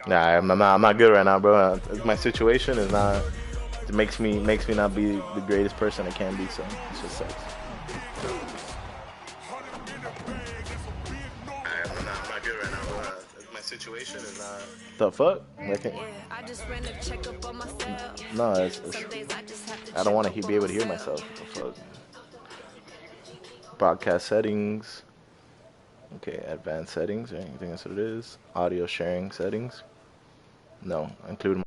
Nah, I'm not good right now, bro. My situation is not. It makes me not be the greatest person I can be. So it just sucks. I'm not good right now, bro. My situation is not. The fuck? No, I don't want to be able to hear myself. What the fuck? Broadcast settings. Okay, advanced settings. Right? You think that's what it is? Audio sharing settings. No, include.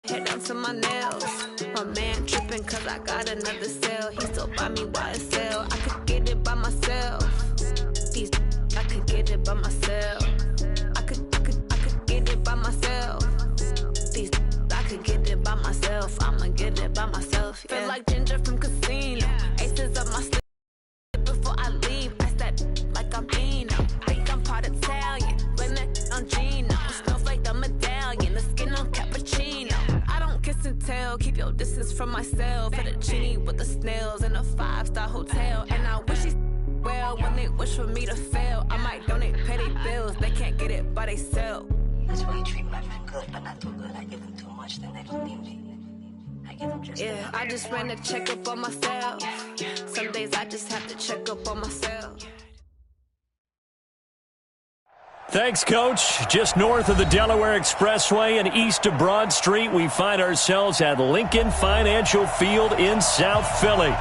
Head down to my nails. My man tripping cause I got another sale. He still buy me YSL. I could get it by myself. These I could get it by myself. I could get it by myself. These I could get it by myself. I'ma get it by myself. Yeah. Feel like Ginger from Casino. Aces up my sleeve before I leave. I step like I'm Dino. Think I'm part Italian. Blame that on Gino. Smells like the medallion. The skin on cappuccino. Kiss and tell, keep your distance from myself. Fettuccine with the snails in a 5-star hotel. And I wish he's well when they wish for me to fail. I might donate petty bills, they can't get it by themselves. That's why you treat my men good, but not too good. I give them too much, then they don't need me. I give them just yeah, I just ran a checkup on myself. Some days I just have to check up on myself. Thanks, Coach. Just north of the Delaware Expressway and east of Broad Street, we find ourselves at Lincoln Financial Field in South Philly.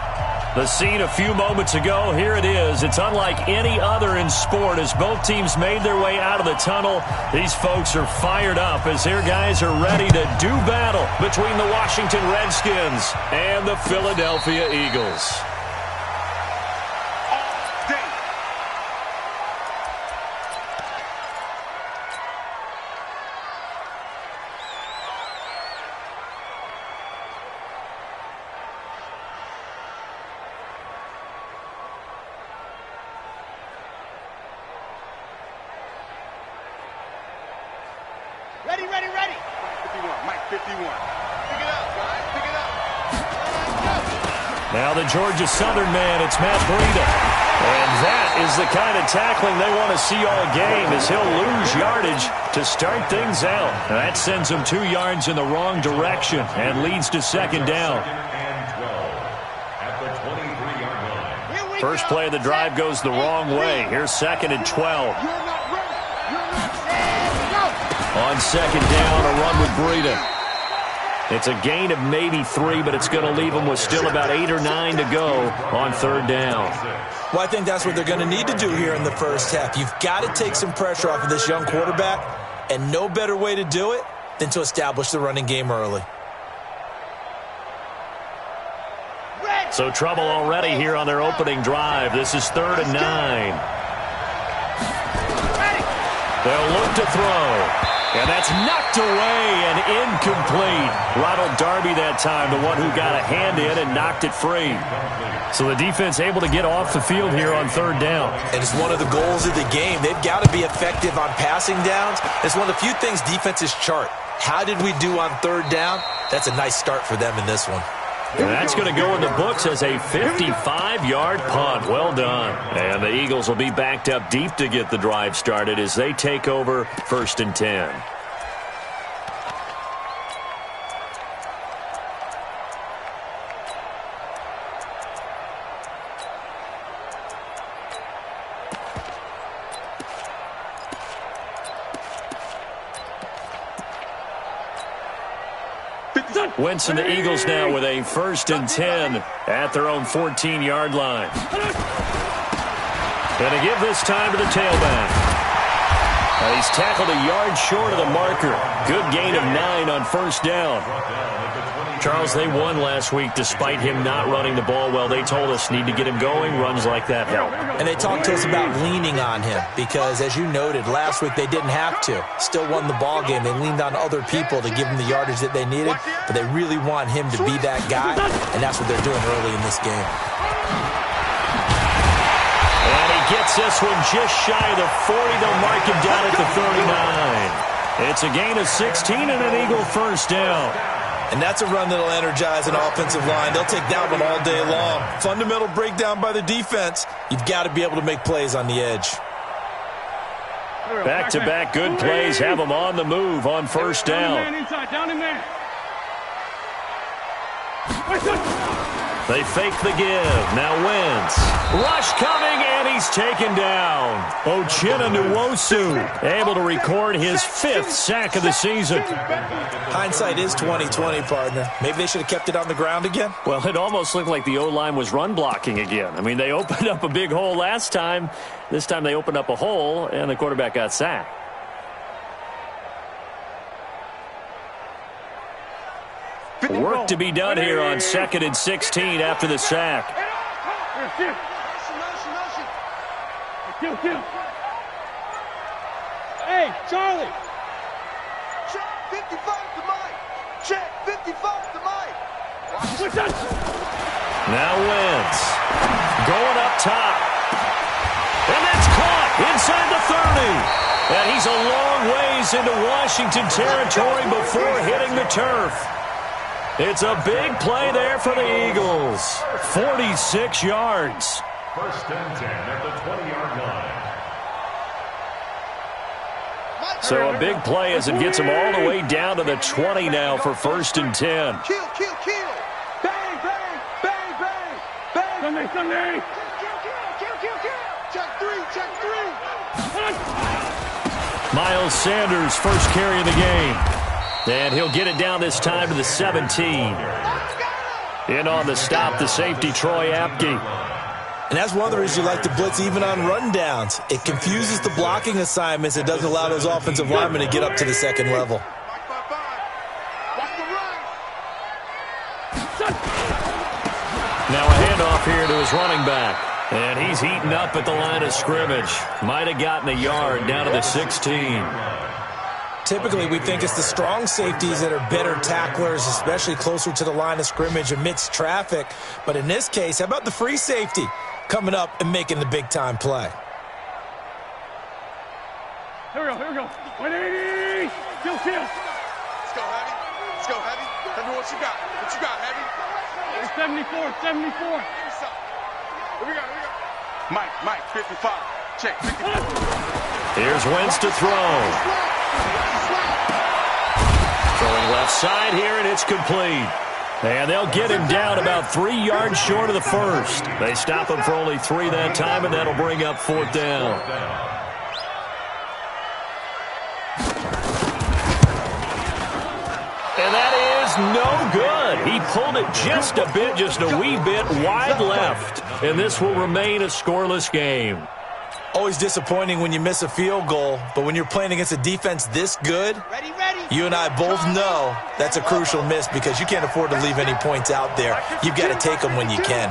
The scene a few moments ago, here it is. It's unlike any other in sport as both teams made their way out of the tunnel. These folks are fired up as their guys are ready to do battle between the Washington Redskins and the Philadelphia Eagles. Ready. Mike 51. Pick it up, guys. Pick it up. Now the Georgia Southern man, it's Matt Breida. And that is the kind of tackling they want to see all game as he'll lose yardage to start things out. And that sends him 2 yards in the wrong direction and leads to second down. First play of the drive goes the wrong way. Here's second and 12. On second down, a run with Breida. It's a gain of maybe 3, but it's going to leave them with still about 8 or 9 to go on third down. Well, I think that's what they're going to need to do here in the first half. You've got to take some pressure off of this young quarterback, and no better way to do it than to establish the running game early. So trouble already here on their opening drive. This is 3rd and 9. They'll look to throw. And that's knocked away and incomplete. Ronald Darby that time, the one who got a hand in and knocked it free. So the defense able to get off the field here on third down. And it's one of the goals of the game. They've got to be effective on passing downs. It's one of the few things defenses chart. How did we do on third down? That's a nice start for them in this one. And that's going to go in the books as a 55-yard punt. Well done. And the Eagles will be backed up deep to get the drive started as they take over 1st and 10. Wentz and the Eagles now with a 1st and 10 at their own 14-yard line. Going to give this time to the tailback. He's tackled a yard short of the marker. Good gain of 9 on first down. Charles, they won last week despite him not running the ball well. They told us need to get him going. Runs like that help. And they talked to us about leaning on him because, as you noted, last week they didn't have to. Still won the ball game. They leaned on other people to give them the yardage that they needed, but they really want him to be that guy, and that's what they're doing early in this game. And he gets this one just shy of the 40. They'll mark him down at the 39. It's a gain of 16 and an Eagle first down. And that's a run that'll energize an offensive line. They'll take that one all day long. Fundamental breakdown by the defense. You've got to be able to make plays on the edge. Back-to-back good plays have them on the move on first down. They fake the give. Now Wentz. Rush coming, and he's taken down. Uchenna Nwosu able to record his 5th sack of the season. Hindsight is 20/20, partner. Maybe they should have kept it on the ground again. Well, it almost looked like the O-line was run blocking again. I mean, they opened up a big hole last time. This time they opened up a hole, and the quarterback got sacked. Work to be done here on 2nd and 16 after the sack. Hey, Charlie. Check 55 to Mike. Check 55 to Mike. Now Wentz going up top. And that's caught inside the 30. And he's a long ways into Washington territory before hitting the turf. It's a big play there for the Eagles. 46 yards. First and 10 at the 20-yard line. So a big play as it gets them all the way down to the 20 now for first and 10. Kill, kill, kill. Bang, bang, bang, bang, bang. Sunday, Sunday. Kill, kill, kill. Check 3, check 3. Miles Sanders first carry of the game. And he'll get it down this time to the 17. In on the stop, the safety, Troy Apke. And that's one of the reasons you like to blitz even on rundowns. It confuses the blocking assignments. It doesn't allow those offensive linemen to get up to the second level. Now a handoff here to his running back. And he's heating up at the line of scrimmage. Might have gotten a yard down to the 16. Typically, we think it's the strong safeties that are better tacklers, especially closer to the line of scrimmage amidst traffic. But in this case, how about the free safety coming up and making the big-time play? Here we go, here we go. 180. Kill, kill. Let's go, Heavy. Let's go, Heavy. Tell me what you got. What you got, Heavy? 74, 74. Here we go, here we go. Mike, 55. Check, 55. Here's Wentz to throw. Throwing left side here, and it's complete. And they'll get him down about 3 yards short of the first. They stop him for only 3 that time, and that'll bring up 4th down. And that is no good. He pulled it just a bit, just a wee bit wide left. And this will remain a scoreless game. Always disappointing when you miss a field goal, but when you're playing against a defense this good, you and I both know that's a crucial miss because you can't afford to leave any points out there. You've got to take them when you can.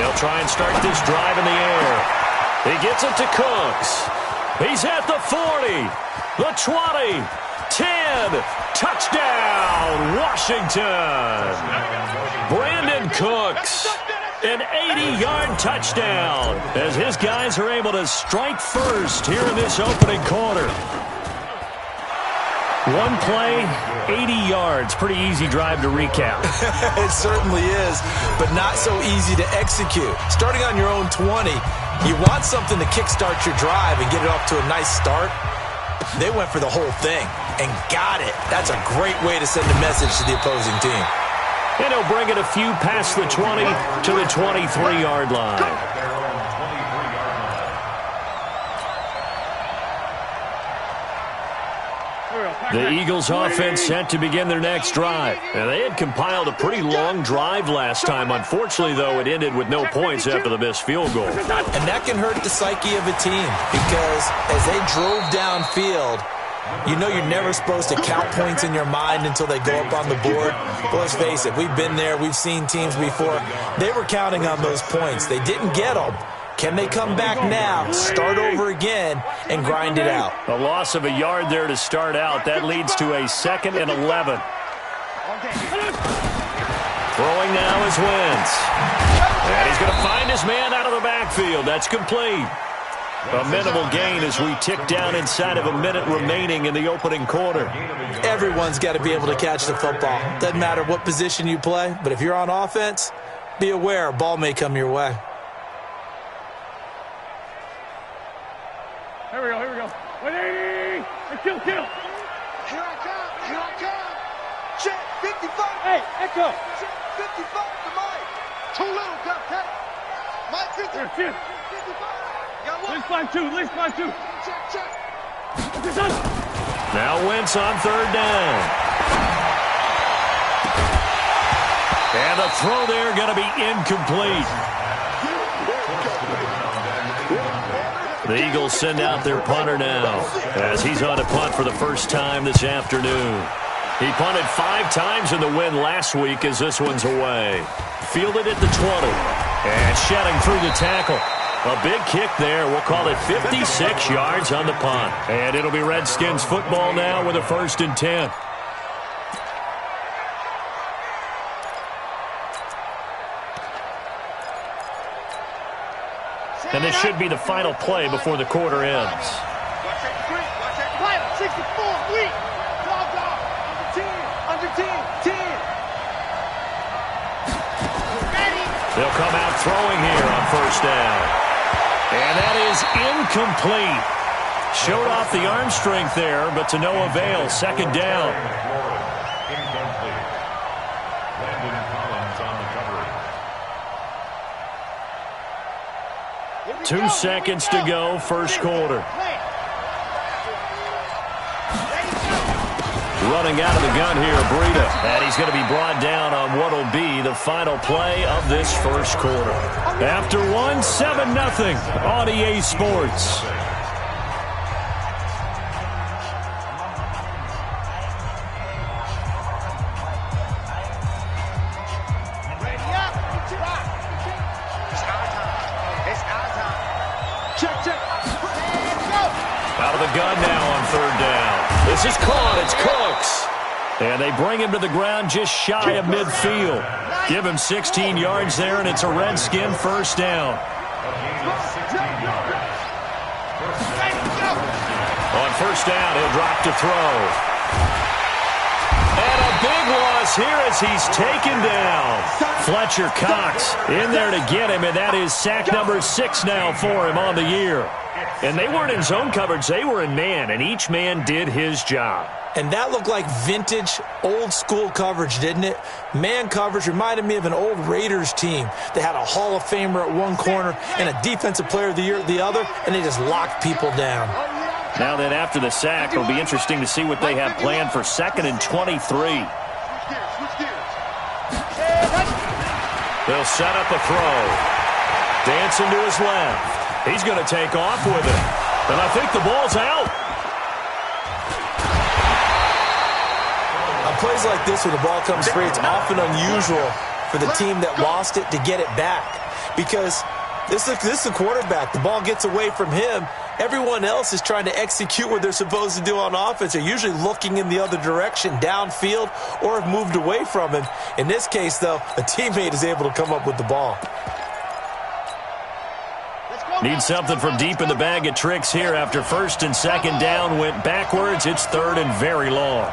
They'll try and start this drive in the air. He gets it to Cooks. He's at the 40, the 20, 10, touchdown, Washington. Brandon Cooks. An 80-yard touchdown as his guys are able to strike first here in this opening quarter. One play, 80 yards. Pretty easy drive to recap. It certainly is, but not so easy to execute. Starting on your own 20, you want something to kickstart your drive and get it off to a nice start. They went for the whole thing and got it. That's a great way to send a message to the opposing team. And he'll bring it a few past the 20 to the 23-yard line. The Eagles offense set to begin their next drive. And they had compiled a pretty long drive last time. Unfortunately, though, it ended with no points after the missed field goal. And that can hurt the psyche of a team because as they drove downfield, you know you're never supposed to count points in your mind until they go up on the board. But let's face it, we've been there. We've seen teams before. They were counting on those points. They didn't get them. Can they come back now, start over again, and grind it out? A loss of a yard there to start out. That leads to a 2nd and 11. Throwing now is Wentz. And he's going to find his man out of the backfield. That's complete. A minimal gain as we tick down inside of a minute remaining in the opening quarter. Everyone's got to be able to catch the football. Doesn't matter what position you play, but if you're on offense, be aware a ball may come your way. Here we go. 180. Hey, kill. Here I come. Check, 55. Hey, Echo. Check, 55 to Mike. Too little, cut. Mike, 50. Here. 55. Got one. Least by two. Check. This is Now Wentz on third down. And the throw there going to be incomplete. The Eagles send out their punter now as he's on a punt for the first time this afternoon. He punted 5 times in the win last week as this one's away. Fielded at the 20. And shedding through the tackle. A big kick there. We'll call it 56 yards on the punt. And it'll be Redskins football now with a 1st and 10. And this should be the final play before the quarter ends. Final, 64, weak. Dog. Under 10. Ready. They'll come out throwing here on first down. And that is incomplete. Showed off the arm strength there, but to no avail. 2nd down. Incomplete. Landon Collins on the coverage. 2 seconds to go, first quarter. Running out of the gun here, Breida. And he's going to be brought down on what will be the final play of this first quarter. After 7-0 on EA Sports. Out of the gun now on 3rd down. This is caught. It's Cooks. And they bring him to the ground just shy of midfield. Give him 16 yards there, and it's a Redskin 1st down. On 1st down, he'll drop to throw. And a big loss here as he's taken down. Fletcher Cox in there to get him, and that is sack number 6 now for him on the year. And they weren't in zone coverage. They were in man, and each man did his job. And that looked like vintage, old-school coverage, didn't it? Man coverage reminded me of an old Raiders team. They had a Hall of Famer at one corner and a Defensive Player of the Year at the other, and they just locked people down. Now then, after the sack, it'll be interesting to see what they have planned for 2nd and 23. They'll set up a throw. Dancing to his left. He's going to take off with it. And I think the ball's out. On plays like this where the ball comes free, it's often unusual for the team that lost it to get it back. Because this is the quarterback. The ball gets away from him. Everyone else is trying to execute what they're supposed to do on offense. They're usually looking in the other direction, downfield, or have moved away from him. In this case, though, a teammate is able to come up with the ball. Need something from deep in the bag of tricks here after 1st and 2nd down went backwards. It's 3rd and very long.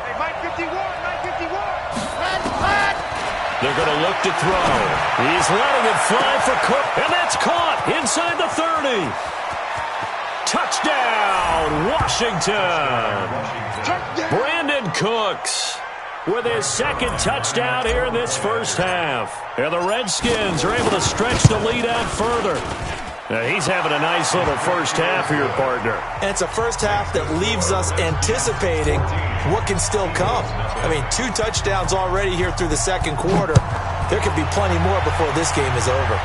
They're going to look to throw. He's letting it fly for Cook, and that's caught inside the 30. Touchdown, Washington. Brandon Cooks with his 2nd touchdown here in this first half. And the Redskins are able to stretch the lead out further. Now he's having a nice little first half here, partner. And it's a first half that leaves us anticipating what can still come. I mean, 2 touchdowns already here through the 2nd quarter. There could be plenty more before this game is over.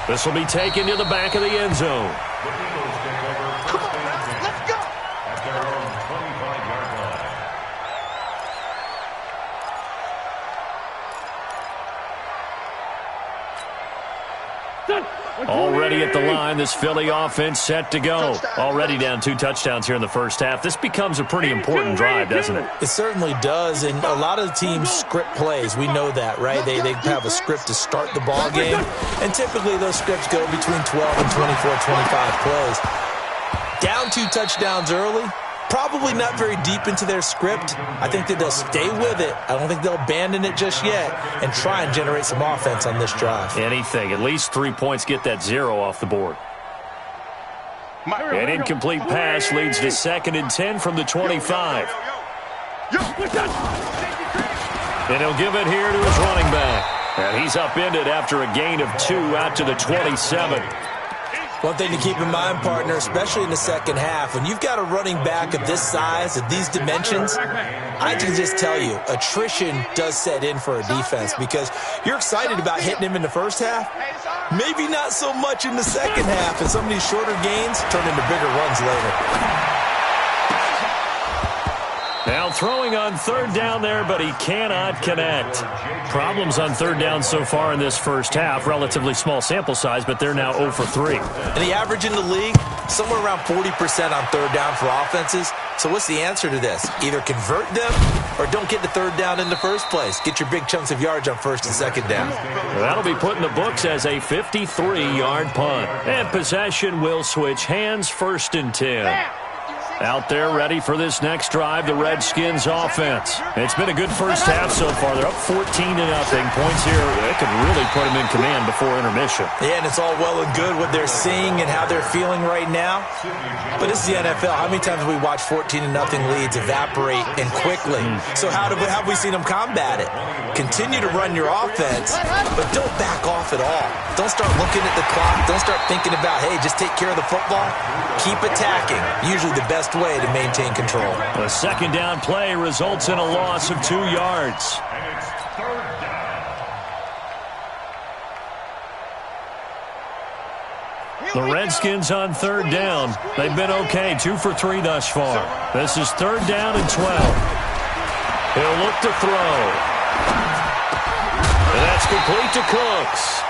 This will be taken to the back of the end zone. The Eagles take over first and 10 Let's go. at their own 25-yard line. Already at the line, this Philly offense set to go. Already down 2 touchdowns here in the first half. This becomes a pretty important drive, doesn't it? It certainly does, and a lot of teams script plays. We know that, right? They have a script to start the ball game, and typically those scripts go between 12 and 24, 25 plays. Down 2 touchdowns early, probably not very deep into their script. I think that they'll stay with it. I don't think they'll abandon it just yet and try and generate some offense on this drive. Anything. At least 3 points, get that 0 off the board. An incomplete pass leads to 2nd and 10 from the 25. And he'll give it here to his running back. And he's upended after a gain of 2 out to the 27. One thing to keep in mind, partner, especially in the second half, when you've got a running back of this size, of these dimensions, I can just tell you, attrition does set in for a defense because you're excited about hitting him in the first half, maybe not so much in the second half, and some of these shorter gains turn into bigger runs later. Now throwing on 3rd down there, but he cannot connect. Problems on 3rd down so far in this first half. Relatively small sample size, but they're now 0 for 3. And the average in the league, somewhere around 40% on 3rd down for offenses. So what's the answer to this? Either convert them or don't get the 3rd down in the first place. Get your big chunks of yards on 1st and 2nd down. Well, that'll be put in the books as a 53-yard punt. And possession will switch hands, 1st and 10. Out there ready for this next drive, the Redskins offense. It's been a good first half so far. They're up 14-0. Points here, they could really put them in command before intermission. Yeah, and it's all well and good what they're seeing and how they're feeling right now. But it's the NFL. How many times have we watched 14-0 leads evaporate and quickly? So how have we seen them combat it? Continue to run your offense, but don't back off at all. Don't start looking at the clock. Don't start thinking about, hey, just take care of the football. Keep attacking. Usually the best way to maintain control. A 2nd down play results in a loss of 2 yards. The Redskins on 3rd down. They've been okay, 2 for 3 thus far. This is 3rd down and 12. He'll look to throw. And that's complete to Cooks.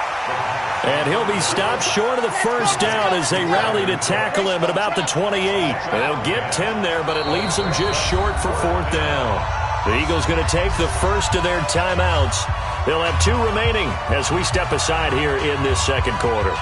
And he'll be stopped short of the 1st down as they rally to tackle him at about the 28. They'll get 10 there, but it leaves them just short for 4th down. The Eagles going to take the first of their timeouts. They'll have 2 remaining as we step aside here in this 2nd quarter.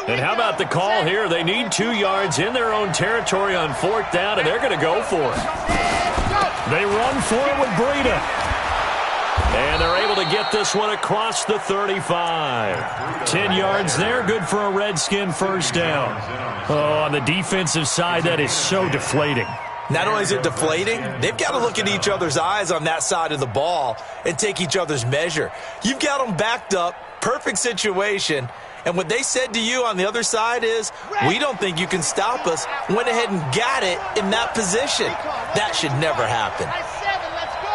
And how about the call here? They need 2 yards in their own territory on 4th down, and they're going to go for it. They run for it with Breida. And they're able to get this one across the 35. 10 yards there, good for a Redskin 1st down. Oh, on the defensive side, that is so deflating. Not only is it deflating, they've got to look at each other's eyes on that side of the ball and take each other's measure. You've got them backed up, perfect situation. And what they said to you on the other side is, we don't think you can stop us. Went ahead and got it in that position. That should never happen. Let's go.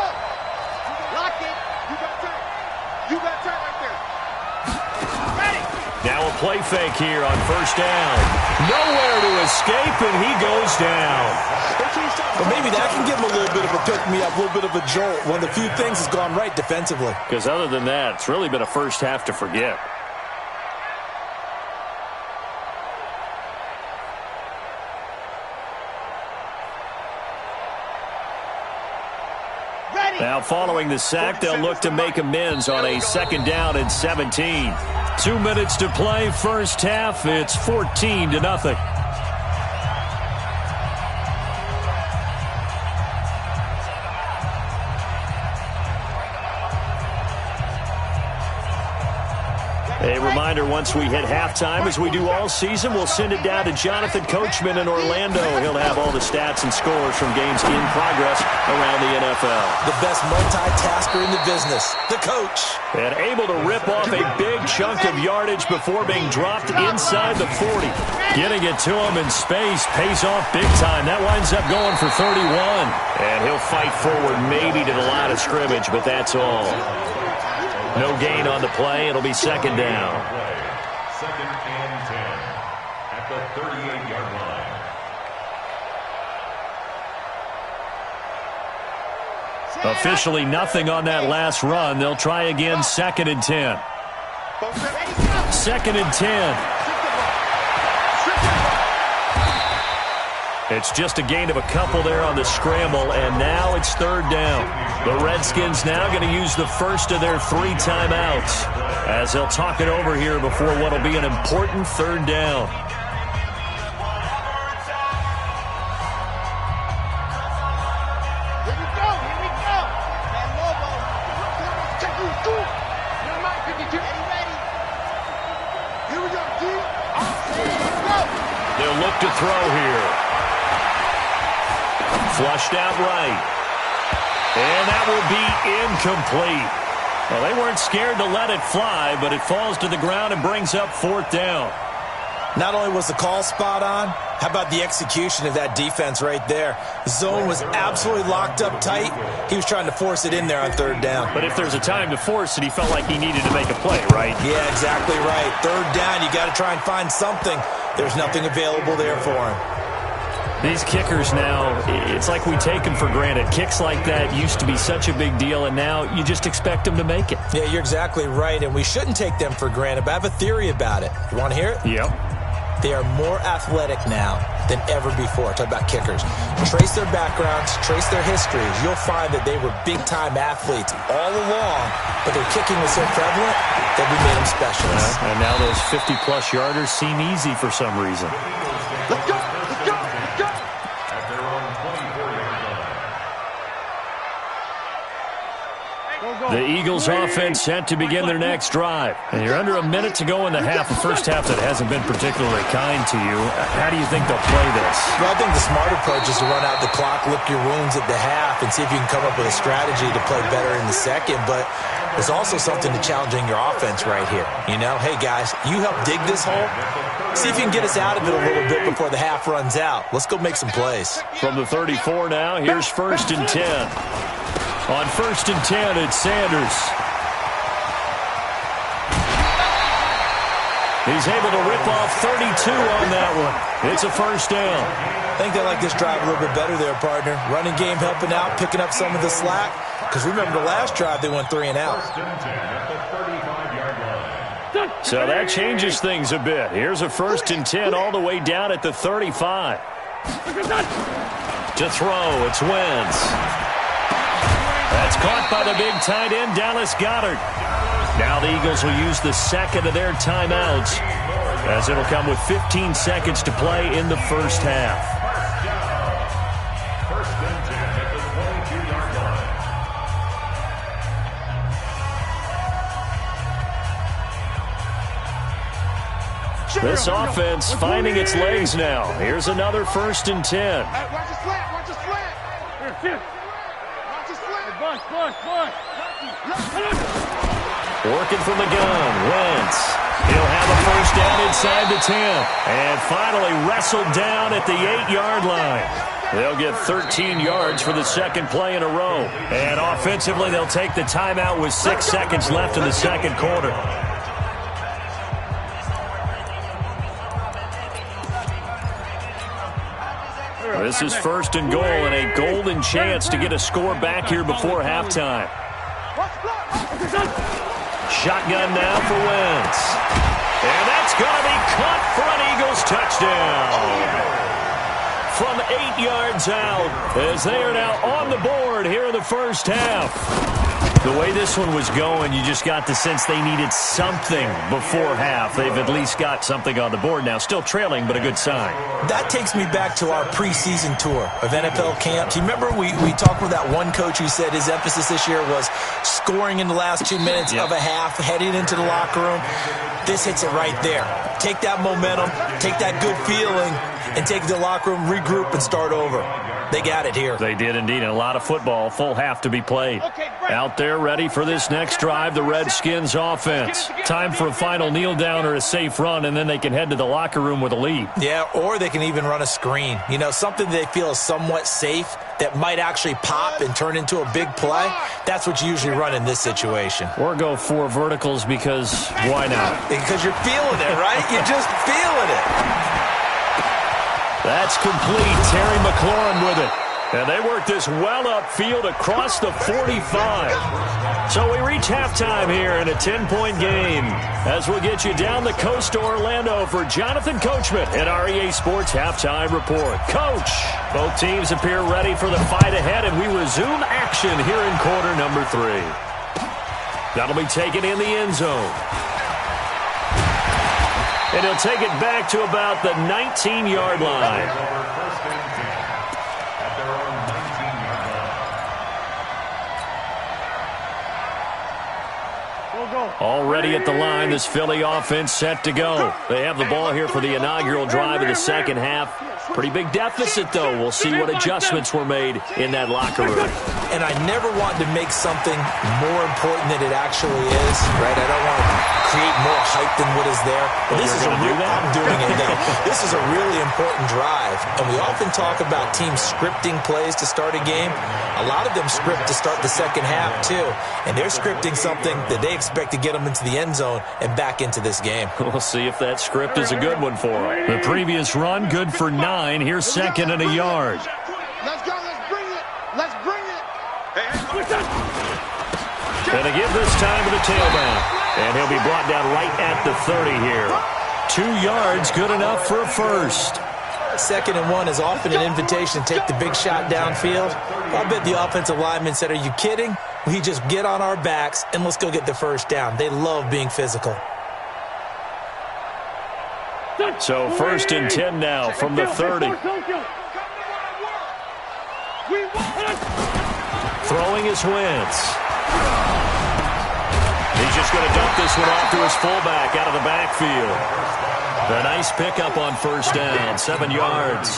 Lock it. You got turn right there. Ready. Now a play fake here on 1st down. Nowhere to escape, and he goes down. But maybe that can give him a little bit of a pick-me-up, a little bit of a jolt. One of the few things has gone right defensively. Because other than that, it's really been a first half to forget. Now, following the sack, they'll look to make amends on a 2nd down and 17. 2 minutes to play, first half. It's 14-0. A reminder, once we hit halftime, as we do all season, we'll send it down to Jonathan Coachman in Orlando. He'll have all the stats and scores from games in progress around the NFL. The best multitasker in the business, the coach. And able to rip off a big chunk of yardage before being dropped inside the 40. Getting it to him in space pays off big time. That winds up going for 31. And he'll fight forward maybe to the line of scrimmage, but that's all. No gain on the play. It'll be second down. Second and 10 at the 38-yard line. Officially nothing on that last run. They'll try again, second and 10. Second and 10. It's just a gain of a couple there on the scramble, and now it's third down. The Redskins now going to use the first of their 3 timeouts as they'll talk it over here before what will be an important third down. They'll look to throw here. Flushed out right. And that will be incomplete. Well, they weren't scared to let it fly, but it falls to the ground and brings up fourth down. Not only was the call spot on, how about the execution of that defense right there? The zone was absolutely locked up tight. He was trying to force it in there on third down. But if there's a time to force it, he felt like he needed to make a play, right? Yeah, exactly right. Third down, you got to try and find something. There's nothing available there for him. These kickers now, it's like we take them for granted. Kicks like that used to be such a big deal, and now you just expect them to make it. Yeah, you're exactly right, and we shouldn't take them for granted, but I have a theory about it. You want to hear it? Yep. They are more athletic now than ever before. Talk about kickers. Trace their backgrounds, trace their histories. You'll find that they were big-time athletes all along, but their kicking was so prevalent that we made them specialists. And now those 50-plus yarders seem easy for some reason. Let's go! Let's go! Let's go! At their own 24-yard line. The Eagles offense set to begin their next drive. And you're under a minute to go in the half, a first half that hasn't been particularly kind to you. How do you think they'll play this? Well, I think the smart approach is to run out the clock, lick your wounds at the half, and see if you can come up with a strategy to play better in the second. But there's also something to challenging your offense right here. You know, hey, guys, you help dig this hole. See if you can get us out of it a little bit before the half runs out. Let's go make some plays. From the 34 now, here's first and 10. On first and 10, it's Sanders. He's able to rip off 32 on that one. It's a first down. I think they like this drive a little bit better there, partner. Running game helping out, picking up some of the slack. Because remember the last drive, they went 3 and out. First and 10 at the 35-yard line. So that changes things a bit. Here's a first and 10 all the way down at the 35. To throw, it's Wentz. That's caught by the big tight end, Dallas Goedert. Now the Eagles will use the second of their timeouts, as it'll come with 15 seconds to play in the first half. First and 10 at the 22-yard line. This offense finding its legs now. Here's another first and 10. Hey, watch the slant. Watch the slant. Here. Watch the slant. Bush. Working from the gun, Wentz. He'll have a first down inside the 10. And finally wrestled down at the 8-yard line. They'll get 13 yards for the second play in a row. And offensively, they'll take the timeout with 6 seconds left in the second quarter. This is first and goal and a golden chance to get a score back here before halftime. Shotgun now for Wentz. And that's going to be caught for an Eagles touchdown. From 8 yards out, as they are now on the board here in the first half. The way this one was going, you just got the sense they needed something before half. They've at least got something on the board now. Still trailing, but a good sign. That takes me back to our preseason tour of NFL camp. Do you remember we talked with that one coach who said his emphasis this year was scoring in the last 2 minutes of a half, heading into the locker room? This hits it right there. Take that momentum, take that good feeling, and take the locker room, regroup, and start over. They got it here. They did indeed, and a lot of football, full half to be played. Out there ready for this next drive, the Redskins offense. Time for a final kneel down or a safe run, and then they can head to the locker room with a lead. Yeah, or they can even run a screen. You know, something they feel is somewhat safe that might actually pop and turn into a big play. That's what you usually run in this situation. Or go 4 verticals because why not? Because you're feeling it, right? You're just feeling it. That's complete. Terry McLaurin with it. And they work this well upfield across the 45. So we reach halftime here in a 10-point game as we'll get you down the coast to Orlando for Jonathan Coachman at our EA Sports Halftime Report. Coach, both teams appear ready for the fight ahead, and we resume action here in quarter number 3. That'll be taken in the end zone. And he'll take it back to about the 19-yard line. Already at the line, this Philly offense set to go. They have the ball here for the inaugural drive of the second half. Pretty big deficit, though. We'll see what adjustments were made in that locker room. And I never want to make something more important than it actually is, right? I don't want to create more hype than what is there. But this is I'm doing it now. This is a really important drive. And we often talk about teams scripting plays to start a game. A lot of them script to start the second half, too. And they're scripting something that they expect to get them into the end zone and back into this game. We'll see if that script is a good one for them. The previous run, good for 9. Here's second and a yard. Let's go. Let's bring it. Let's bring it. Gonna give this time to the tailback. And he'll be brought down right at the 30 here. 2 yards, good enough for a first. Second and 1 is often an invitation to take the big shot downfield. I bet the offensive lineman said, are you kidding? We just get on our backs and let's go get the first down. They love being physical. So first and 10 now from the 30. Throwing his Wentz. He's just going to dump this one off to his fullback out of the backfield. A nice pickup on first down, 7 yards.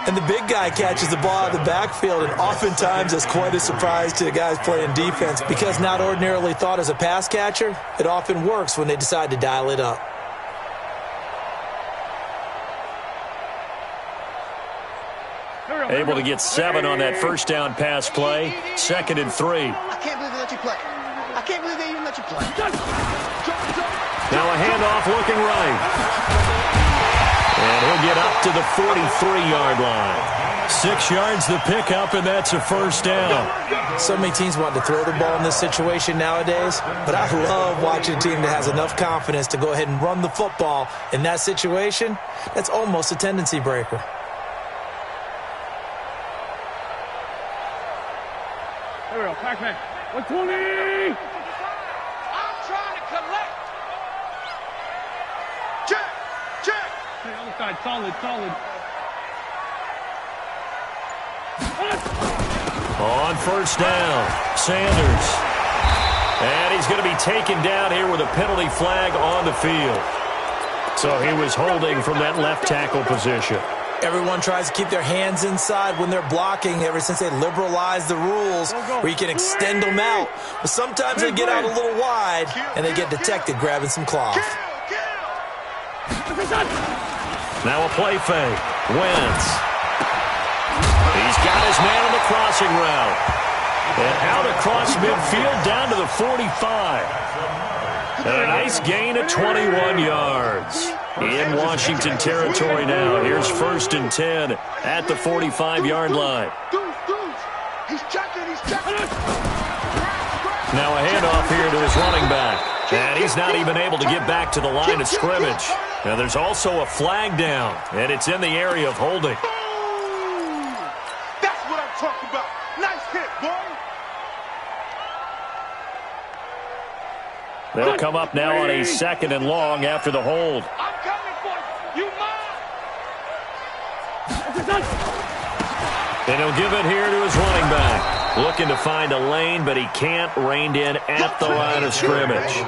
And the big guy catches the ball out of the backfield, and oftentimes it's quite a surprise to the guys playing defense because not ordinarily thought as a pass catcher, it often works when they decide to dial it up. Able to get 7 on that first down pass play. Second and 3. I can't believe they let you play. I can't believe they even let you play. Now a handoff looking right. And he'll get up to the 43-yard line. 6 yards the pickup, and that's a first down. So many teams want to throw the ball in this situation nowadays, but I love watching a team that has enough confidence to go ahead and run the football in that situation. That's almost a tendency breaker. Here we go. Pac-Man. 120. I'm trying to collect. Check. Check. Hey, other side. Solid. On first down, Sanders. And he's going to be taken down here with a penalty flag on the field. So he was holding from that left tackle position. Everyone tries to keep their hands inside when they're blocking ever since they liberalized the rules where you can extend them out. But sometimes they get out a little wide and they get detected grabbing some cloth. Now a play fake. Wentz. He's got his man on the crossing route. And out across midfield down to the 45. And a nice gain of 21 yards. In Washington territory now. Here's first and 10 at the 45-yard line. He's checking. Now a handoff here to his running back. And he's not even able to get back to the line of scrimmage. Now there's also a flag down, and it's in the area of holding. That's what I'm talking about. Nice hit, boy. They'll come up now on a 2nd and long after the hold. I'm coming for you. You mine. And he'll give it here to his running back. Looking to find a lane, but he can't. Reined in at the line of scrimmage.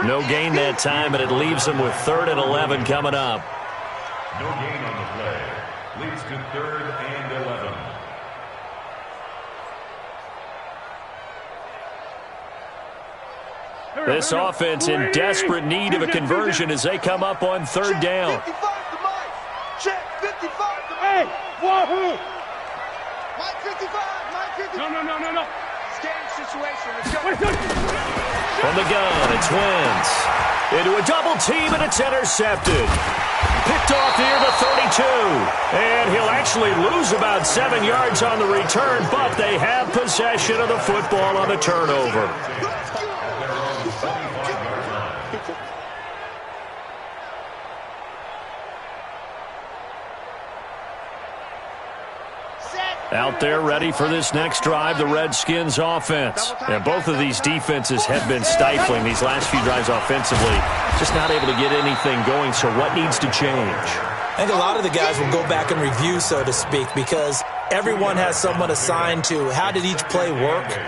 No gain that time, but it leaves him with 3rd and 11 coming up. No gain on the play. Leads to 3rd and 11. This offense in desperate need of a conversion as they come up on 3rd down. 55 to Mike. Check 55 to Hey, wahoo! Mike 55, Mike 55. No. It's game situation. Let's go. From the gun, it's Wentz. Into a double team, and it's intercepted. Picked off near the 32. And he'll actually lose about 7 yards on the return, but they have possession of the football on the turnover. Out there ready for this next drive, the Redskins offense. And both of these defenses have been stifling these last few drives offensively. Just not able to get anything going, so what needs to change? I think a lot of the guys will go back and review, so to speak, because everyone has someone assigned to how did each play work.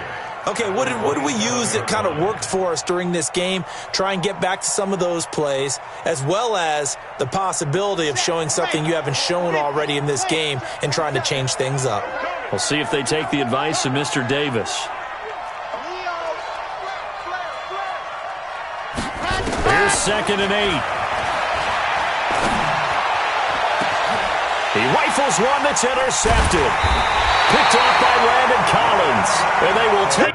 Okay, what did we use that kind of worked for us during this game? Try and get back to some of those plays, as well as the possibility of showing something you haven't shown already in this game and trying to change things up. We'll see if they take the advice of Mr. Davis. Here's 2nd and 8. He rifles one that's intercepted. Picked off by Landon Collins. And they will take.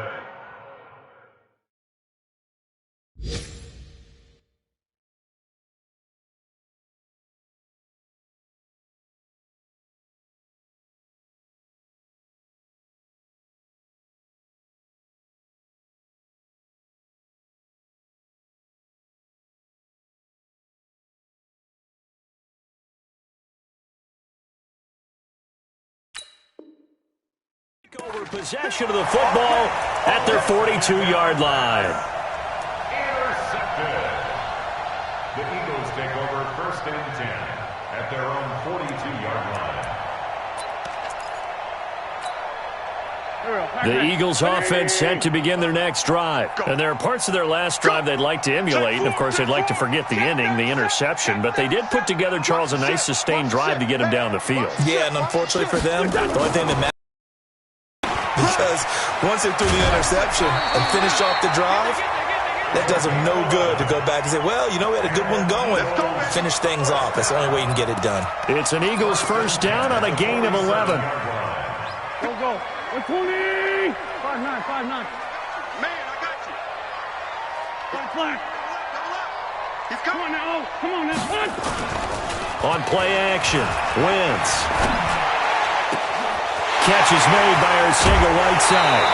Over possession of the football at their 42-yard line. Intercepted. The Eagles take over 1st and 10 at their own 42-yard line. The Eagles offense set to begin their next drive. And there are parts of their last drive they'd like to emulate. And, of course, they'd like to forget the ending, the interception. But they did put together, Charles, a nice sustained drive to get him down the field. Yeah, and unfortunately for them, the only thing that matters, because once they threw the interception and finished off the drive, that does them no good to go back and say, well, you know, we had a good one going. Finish things off. That's the only way you can get it done. It's an Eagles 1st down on a gain of 11. Go. 120. 5-9. Man, I got you. Flat. He's coming now. Come on now. On play action, Wentz. Catch is made by Arcega-Whiteside.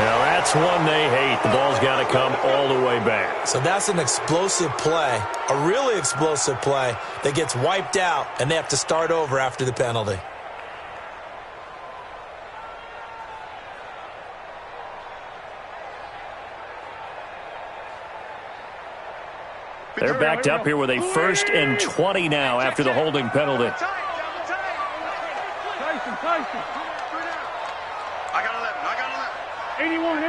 Now that's one they hate. The ball's got to come all the way back. So that's an explosive play, a really explosive play that gets wiped out, and they have to start over after the penalty. They're backed up here with a 1st and 20 now after the holding penalty. Tyson. I got 11. 81.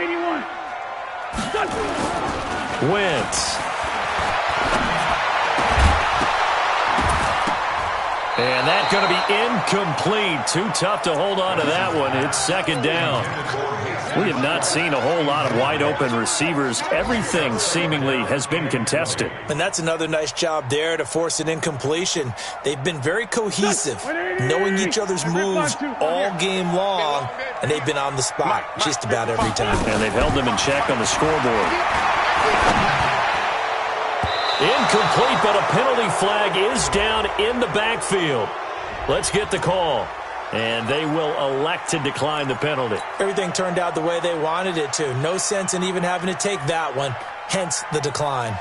Wentz. And that's going to be incomplete. Too tough to hold on to that one. It's 2nd down. We have not seen a whole lot of wide-open receivers. Everything seemingly has been contested. And that's another nice job there to force an incompletion. They've been very cohesive, knowing each other's moves all game long, and they've been on the spot just about every time. And they've held them in check on the scoreboard. Incomplete, but a penalty flag is down in the backfield. Let's get the call. And they will elect to decline the penalty. Everything turned out the way they wanted it to. No sense in even having to take that one, hence the decline.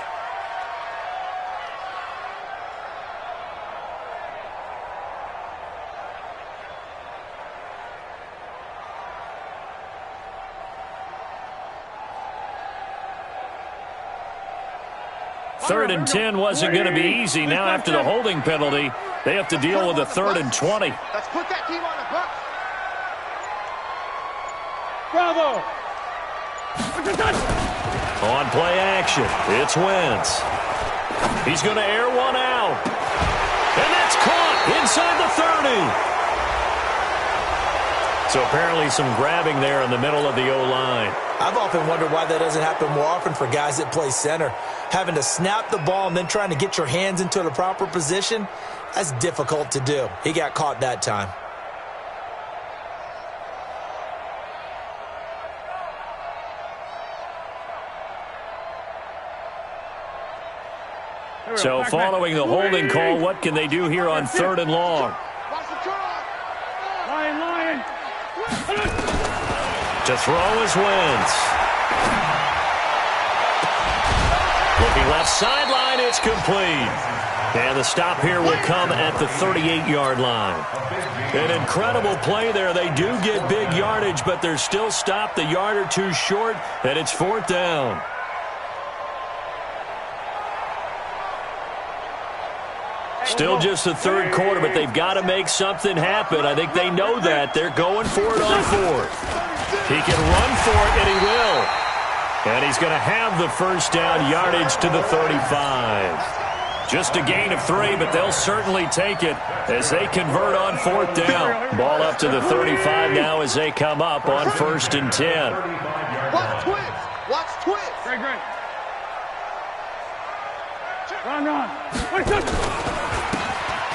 3rd and 10 wasn't going to be easy. Now after the holding penalty, they have to deal with a 3rd and 20. Let's put that team on the bus. Bravo. On play action, it's Wentz. He's going to air one out. And that's caught inside the 30. So apparently some grabbing there in the middle of the O-line. I've often wondered why that doesn't happen more often for guys that play center. Having to snap the ball and then trying to get your hands into the proper position, that's difficult to do. He got caught that time. So following the holding call, what can they do here on 3rd and long? Lion. To throw is Wentz. Looking left sideline, it's complete. And the stop here will come at the 38-yard line. An incredible play there. They do get big yardage, but they're still stopped a yard or two short, and it's 4th down. Still just the 3rd quarter, but they've got to make something happen. I think they know that. They're going for it on 4th. He can run for it, and he will. And he's going to have the 1st down, yardage to the 35. Just a gain of 3, but they'll certainly take it as they convert on 4th down. Ball up to the 35 now as they come up on 1st and 10. Watch twins. Watch twins. Great. Run.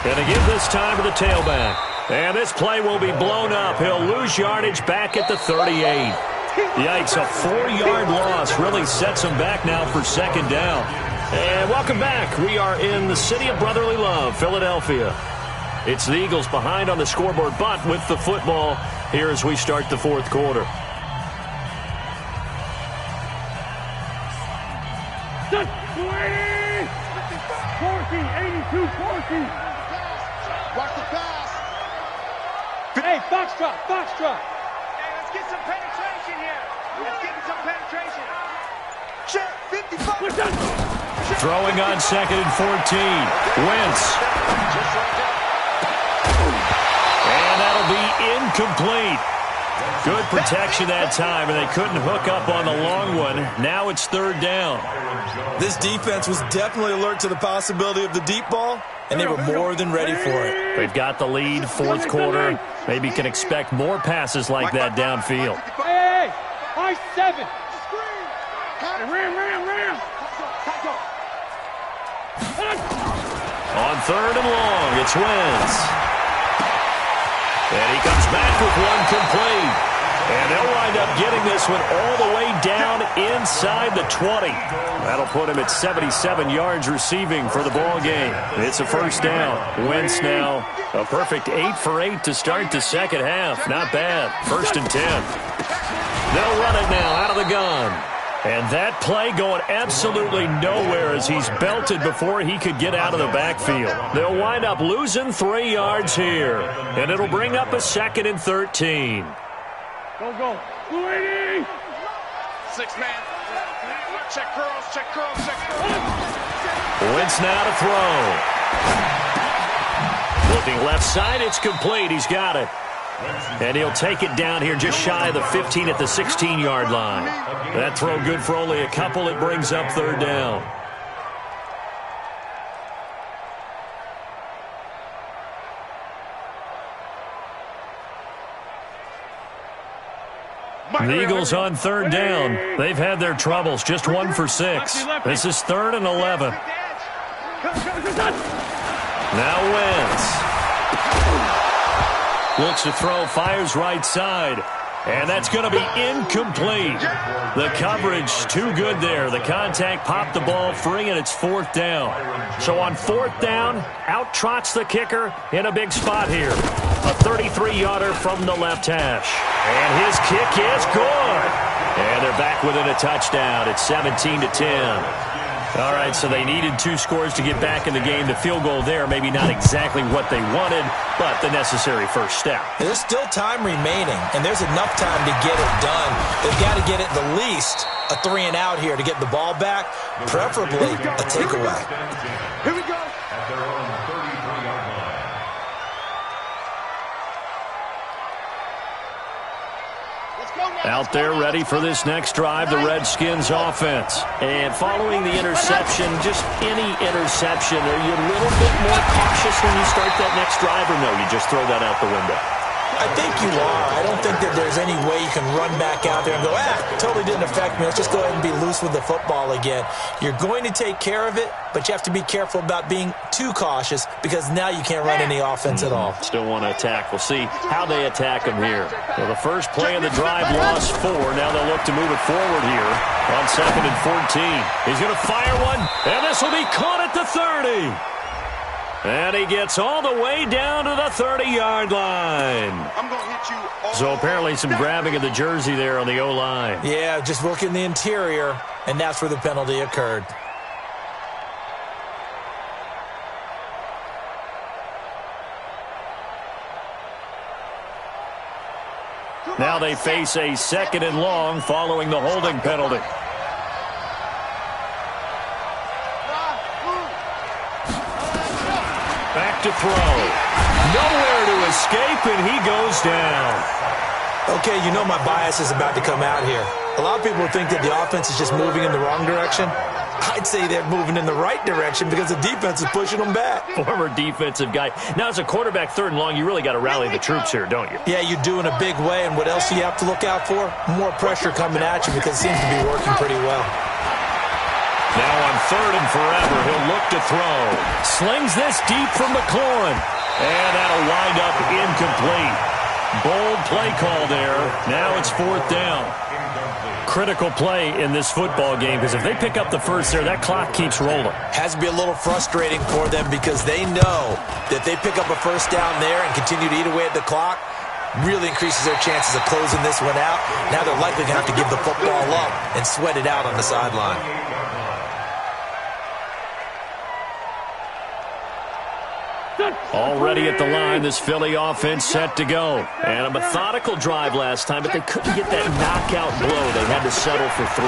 And to give this time to the tailback. And this play will be blown up. He'll lose yardage back at the 38. Yikes, a 4-yard loss really sets him back now for 2nd down. And welcome back. We are in the city of brotherly love, Philadelphia. It's the Eagles behind on the scoreboard, but with the football here as we start the 4th quarter. Done. 82-14. Watch the pass. Hey, foxtrot. Hey, let's get some penetration here. Let's get some penetration. Check, 55. Throwing on 2nd and 14. Wentz. And that'll be incomplete. Good protection that time, and they couldn't hook up on the long one. Now it's 3rd down. This defense was definitely alert to the possibility of the deep ball, and they were more than ready for it. They've got the lead, 4th quarter. Maybe can expect more passes like that downfield. Hey, high 7. Ram. On 3rd and long, it's Wentz. And he comes back with one complete. And they'll wind up getting this one all the way down inside the 20. That'll put him at 77 yards receiving for the ball game. It's a 1st down. Wentz now a perfect 8 for 8 to start the 2nd half. Not bad. 1st and 10. They'll run it now out of the gun. And that play going absolutely nowhere as he's belted before he could get out of the backfield. They'll wind up losing 3 yards here. And it'll bring up a 2nd and 13. Go. 280. 6-man. Check curls. Wentz now to throw. Looking left side, it's complete. He's got it. And he'll take it down here just shy of the 15 at the 16-yard line. That throw good for only a couple. It brings up 3rd down. The Eagles on 3rd down. They've had their troubles. Just 1 for 6. This is 3rd and 11. Now Wentz. Looks to throw, fires right side. And that's going to be incomplete. The coverage too good there. The contact popped the ball free, and it's 4th down. So on 4th down, out trots the kicker in a big spot here. A 33-yarder from the left hash. And his kick is good. And they're back within a touchdown. It's 17-10. All right, so they needed 2 scores to get back in the game. The field goal there, maybe not exactly what they wanted, but the necessary first step. There's still time remaining, and there's enough time to get it done. They've got to get it the least a 3-and-out here to get the ball back, preferably a takeaway. Here we go. At their own 33-yard line. Out there ready for this next drive, the Redskins offense. And following the interception, just any interception, are you a little bit more cautious when you start that next drive, or no, you just throw that out the window? I think you are. I don't think that there's any way you can run back out there and go, totally didn't affect me. Let's just go ahead and be loose with the football again. You're going to take care of it, but you have to be careful about being too cautious because now you can't run any offense at all. Still want to attack. We'll see how they attack them here. Well, the first play of the drive lost 4. Now they'll look to move it forward here on 2nd and 14. He's going to fire one, and this will be caught at the 30. And he gets all the way down to the 30-yard line. I'm going to hit you all. So apparently some grabbing of the jersey there on the O-line. Yeah, just working the interior, and that's where the penalty occurred. Now they face a 2nd and long following the holding penalty. Back to throw. Nowhere to escape, and he goes down. Okay, you know my bias is about to come out here. A lot of people think that the offense is just moving in the wrong direction. I'd say they're moving in the right direction because the defense is pushing them back. Former defensive guy. Now, as a quarterback, 3rd and long, you really got to rally the troops here, don't you? Yeah, you do in a big way, and what else do you have to look out for? More pressure coming at you because it seems to be working pretty well. Now on 3rd and forever, he'll look to throw. Slings this deep from McLaurin. And that'll wind up incomplete. Bold play call there. Now it's 4th down. Critical play in this football game because if they pick up the first there, that clock keeps rolling. Has to be a little frustrating for them because they know that they pick up a first down there and continue to eat away at the clock, really increases their chances of closing this one out. Now they're likely going to have to give the football up and sweat it out on the sideline. Already at the line, this Philly offense set to go. And a methodical drive last time, but they couldn't get that knockout blow. They had to settle for 3.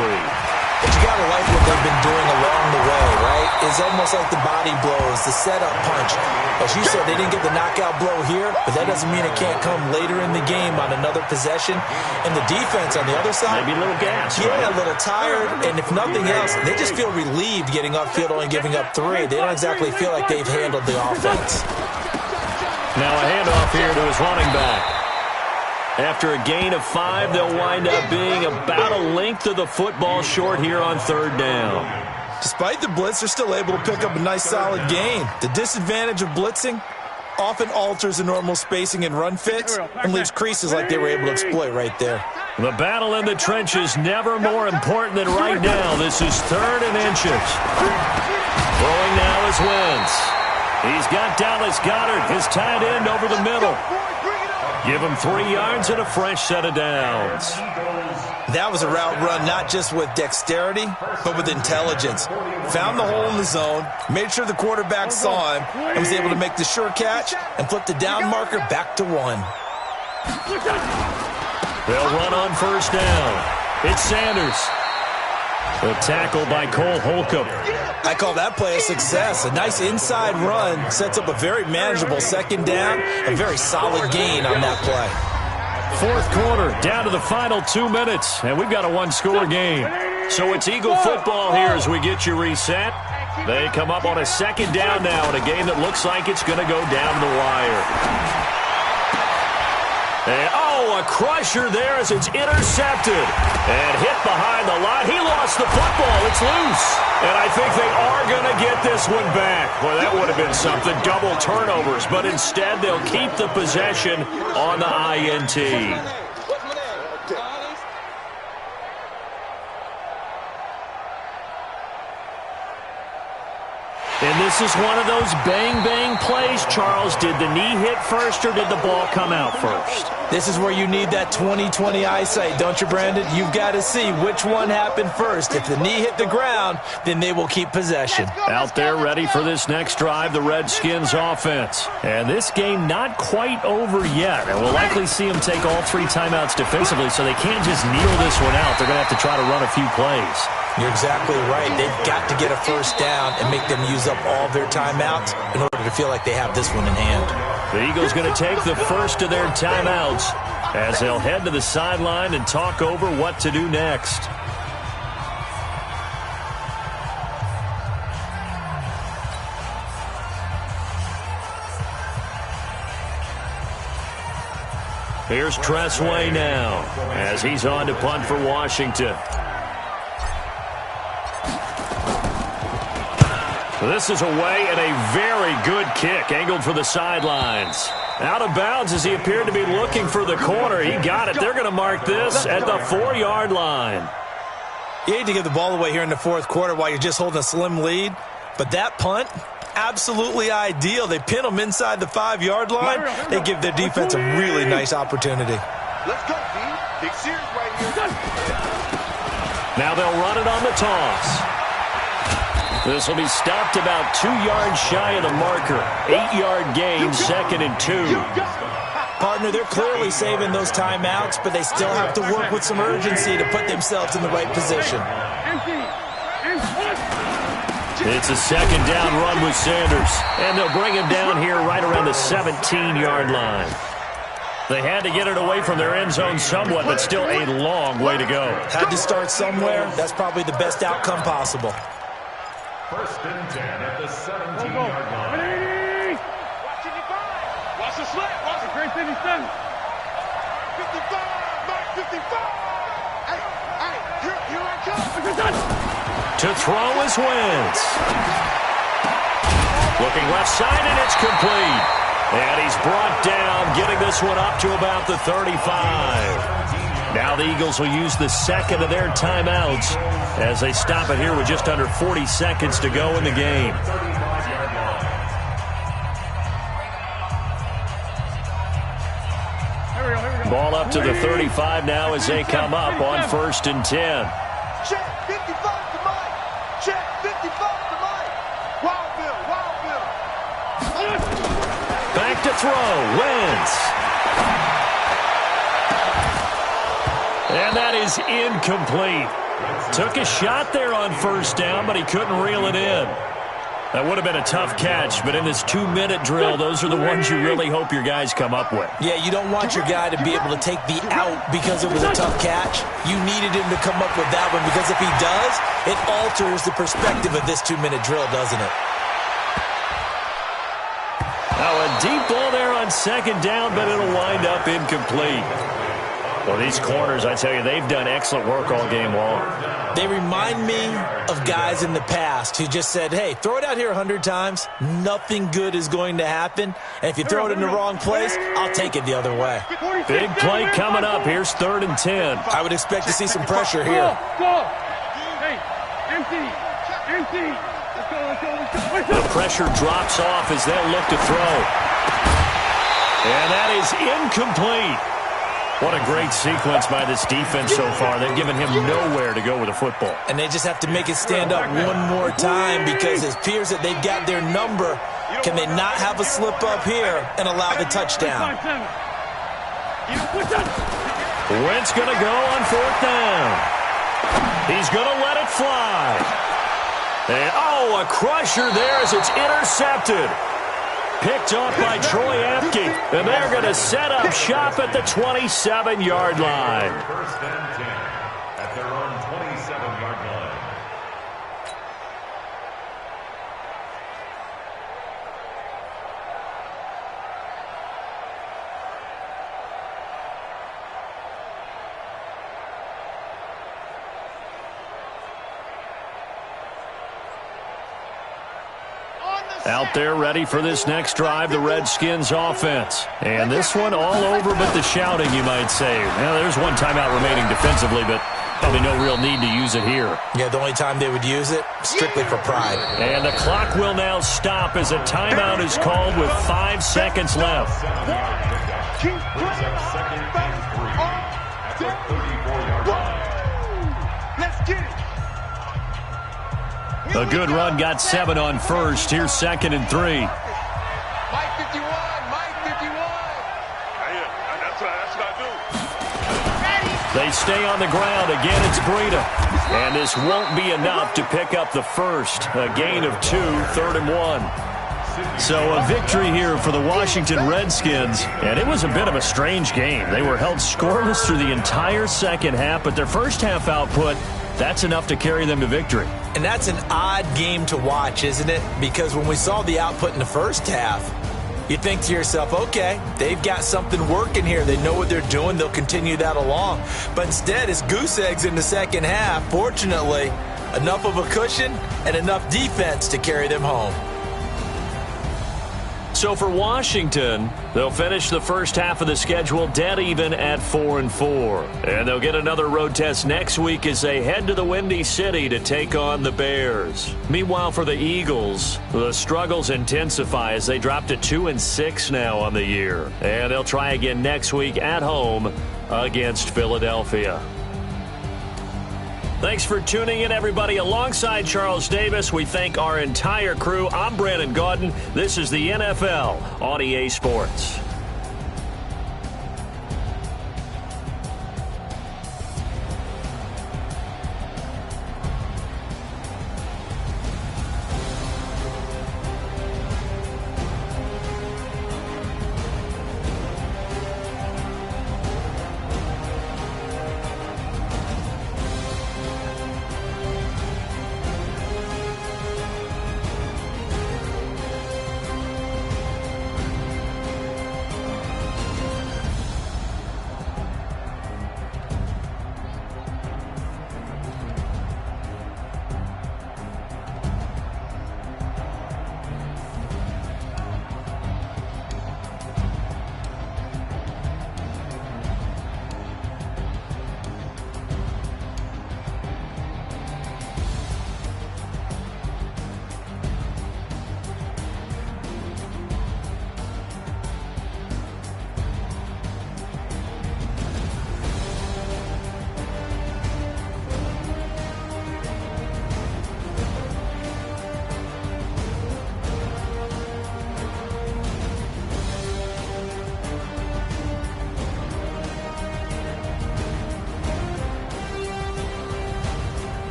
But you got to like what they've been doing along the way, right? It's almost like the body blows, the setup punch. As you said, they didn't get the knockout blow here, but that doesn't mean it can't come later in the game on another possession. And the defense on the other side, maybe a little gas. Yeah, right? a little tired. And if nothing else, they just feel relieved getting upfield, only giving up 3. They don't exactly feel like they've handled the offense. Now a handoff here to his running back. After a gain of 5, they'll wind up being about a length of the football short here on 3rd down. Despite the blitz, they're still able to pick up a nice solid gain. The disadvantage of blitzing often alters the normal spacing and run fits and leaves creases like they were able to exploit right there. The battle in the trenches never more important than right now. This is 3rd and inches. Throwing now is Wentz. He's got Dallas Goedert, his tight end, over the middle. Give him 3 yards and a fresh set of downs. That was a route run not just with dexterity, but with intelligence. Found the hole in the zone, made sure the quarterback saw him, and was able to make the sure catch and flip the down marker back to 1. They'll run on 1st down. It's Sanders. The tackle by Cole Holcomb. I call that play a success. A nice inside run sets up a very manageable 2nd down. A very solid gain on that play. 4th quarter, down to the final 2 minutes, and we've got a 1-score game. So it's Eagle football here as we get you reset. They come up on a 2nd down now in a game that looks like it's going to go down the wire. And, a crusher there as it's intercepted and hit behind the line. He lost the football. It's loose. And I think they are going to get this one back. Well, that would have been something. Double turnovers. But instead, they'll keep the possession on the INT. And this is one of those bang-bang plays, Charles. Did the knee hit first or did the ball come out first? This is where you need that 20/20 eyesight, don't you, Brandon? You've got to see which one happened first. If the knee hit the ground, then they will keep possession. Out there ready for this next drive, the Redskins offense. And this game not quite over yet. And we'll likely see them take all 3 timeouts defensively, so they can't just kneel this one out. They're going to have to try to run a few plays. You're exactly right. They've got to get a first down and make them use up all their timeouts in order to feel like they have this one in hand. The Eagles going to take the first of their timeouts as they'll head to the sideline and talk over what to do next. Here's Tressway now as he's on to punt for Washington. This is away and a very good kick angled for the sidelines. Out of bounds as he appeared to be looking for the corner. He got it. They're going to mark this at the 4-yard line. You hate to give the ball away here in the fourth quarter while you're just holding a slim lead, but that punt, absolutely ideal. They pin them inside the 5-yard line. They give their defense a really nice opportunity. Let's go, D. Big series right here. Now they'll run it on the toss. This will be stopped about 2 yards shy of the marker. 8-yard gain, 2nd and 2. Partner, they're clearly saving those timeouts, but they still have to work with some urgency to put themselves in the right position. It's a 2nd down run with Sanders, and they'll bring him down here right around the 17-yard line. They had to get it away from their end zone somewhat, but still a long way to go. Had to start somewhere. That's probably the best outcome possible. 1st and 10 at the 17-yard line. Watch the slant. Watch the great 57. 55. Mark 55. Hey, here I come. To throw is Wentz. Looking left side, and it's complete. And he's brought down, getting this one up to about the 35. Now the Eagles will use the 2nd of their timeouts as they stop it here with just under 40 seconds to go in the game. Ball up to the 35 now as they come up on 1st and 10. Check 55 to Mike. Check 55 to Mike. Wild Bill. Back to throw. Wentz. And that is incomplete. Took a shot there on 1st down, but he couldn't reel it in. That would have been a tough catch, but in this 2-minute drill, those are the ones you really hope your guys come up with. Yeah, you don't want your guy to be able to take the out because it was a tough catch. You needed him to come up with that one because if he does, it alters the perspective of this 2-minute drill, doesn't it? Now a deep ball there on 2nd down, but it'll wind up incomplete. Well, these corners, I tell you, they've done excellent work all game long. They remind me of guys in the past who just said, hey, throw it out here 100 times. Nothing good is going to happen. And if you throw it in the wrong place, I'll take it the other way. Big play coming up. Here's 3rd and 10. I would expect to see some pressure here. Hey, empty. The pressure drops off as they'll look to throw. And that is incomplete. What a great sequence by this defense so far. They've given him nowhere to go with the football. And they just have to make it stand up one more time because it appears that they've got their number. Can they not have a slip up here and allow the touchdown? Wentz going to go on 4th down. He's going to let it fly. And, a crusher there as it's intercepted. Picked off by Troy Apke, and they're going to set up shop at the 27-yard line. 1st and 10 at their own 27-yard line. Out there ready for this next drive, the Redskins offense. And this one all over but the shouting, you might say. Now, there's one timeout remaining defensively, but probably no real need to use it here. Yeah, the only time they would use it, strictly for pride. And the clock will now stop as a timeout is called with 5 seconds left. Keep playing second and 3 at the 34-yard line. Let's get it. A good run got 7 on first. Here's 2nd and 3. Mike 51, Mike 51. That's what I do. They stay on the ground. Again, it's Breida. And this won't be enough to pick up the first. A gain of 2, 3rd and 1. So a victory here for the Washington Redskins. And it was a bit of a strange game. They were held scoreless through the entire second half, but their first half output, that's enough to carry them to victory. And that's an odd game to watch, isn't it? Because when we saw the output in the first half, you think to yourself, okay, they've got something working here. They know what they're doing. They'll continue that along. But instead, it's goose eggs in the second half. Fortunately, enough of a cushion and enough defense to carry them home. So for Washington, they'll finish the first half of the schedule dead even at 4-4. And they'll get another road test next week as they head to the Windy City to take on the Bears. Meanwhile, for the Eagles, the struggles intensify as they drop to 2-6 now on the year. And they'll try again next week at home against Philadelphia. Thanks for tuning in, everybody. Alongside Charles Davis, we thank our entire crew. I'm Brandon Gaudin. This is the NFL on EA Sports.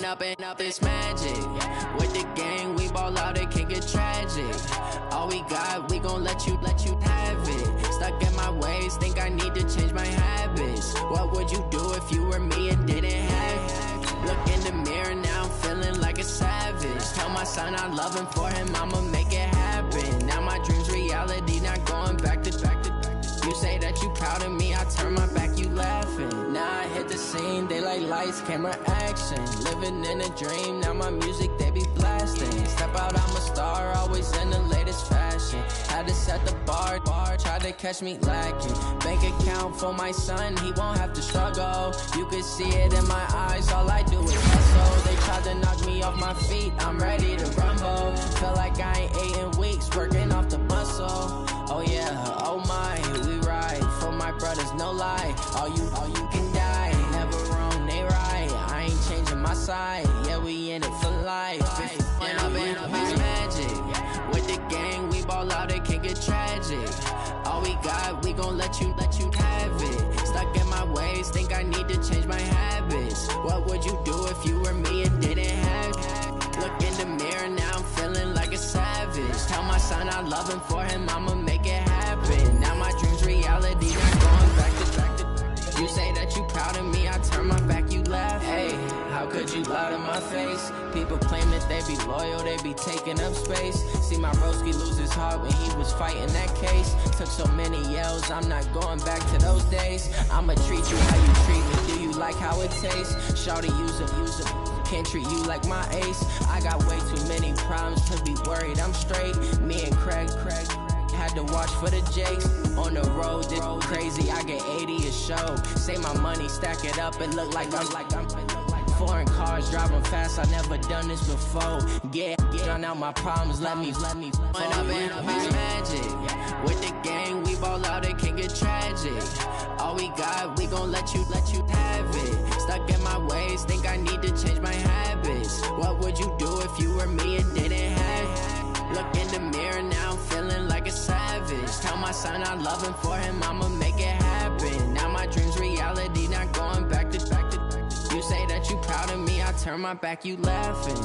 Up and up, it's magic. With the gang, we ball out, it can get tragic. All we got, we gon' let you have it. Stuck in my ways, think I need to change my habits. What would you do if you were me and didn't have it? Look in the mirror now, I'm feeling like a savage. Tell my son I love him, for him I'ma make it happen. Now my dream's reality, not going back to back. You say that you proud of me, I turn my back, you laughing. Now I hit the scene, they like lights lights, camera action. Living in a dream, now my music they be blasting. Step out, I'm a star, always in the latest fashion. Had to set the bar, tried to catch me lacking. Bank account for my son, he won't have to struggle. You can see it in my eyes, all I do is hustle. They tried to knock me off my feet, I'm ready to rumble. Feel like I ain't ate in weeks, working off the muscle. Oh yeah, oh my, we ride for my brothers, no lie. All you can die, never wrong, they right. I ain't changing my side, yeah, we in it for life. When I've been magic, with the gang, we ball out, it can get tragic. All we got, we gon' let you have it. Stuck in my ways, think I need to change my habits. What would you do if you were me and didn't have it? Look in the mirror, now I'm feeling like a savage. Tell my son I love him, for him I'ma make it happen. Now my dream's reality, not going back to. You say that you proud of me, I turn my back, you laugh. Hey, how could you lie to my face? People claim that they be loyal, they be taking up space. See my broski lose his heart when he was fighting that case. Took so many yells, I'm not going back to those days. I'ma treat you how you treat me, do you like how it tastes? Shawty, use it. Can't treat you like my ace. I got way too many problems to be worried, I'm straight. Me and Craig had to watch for the Jakes. On the road, this crazy, I get 80 a show. Say my money, stack it up, it look like I'm foreign cars, driving fast, I never done this before. Get drown out my problems, let me When I've been magic, with the gang, we ball out, it can get tragic. All we got, we gon' let you have it. Stuck in my ways, think I need to change my habits. What would you do if you were me and didn't have it? Look in the mirror, now I'm feeling like a savage. Tell my son I love him, for him I'ma make it happen. Now my dream's reality, not going back to. You say that you proud of me, I turn my back, you laughing.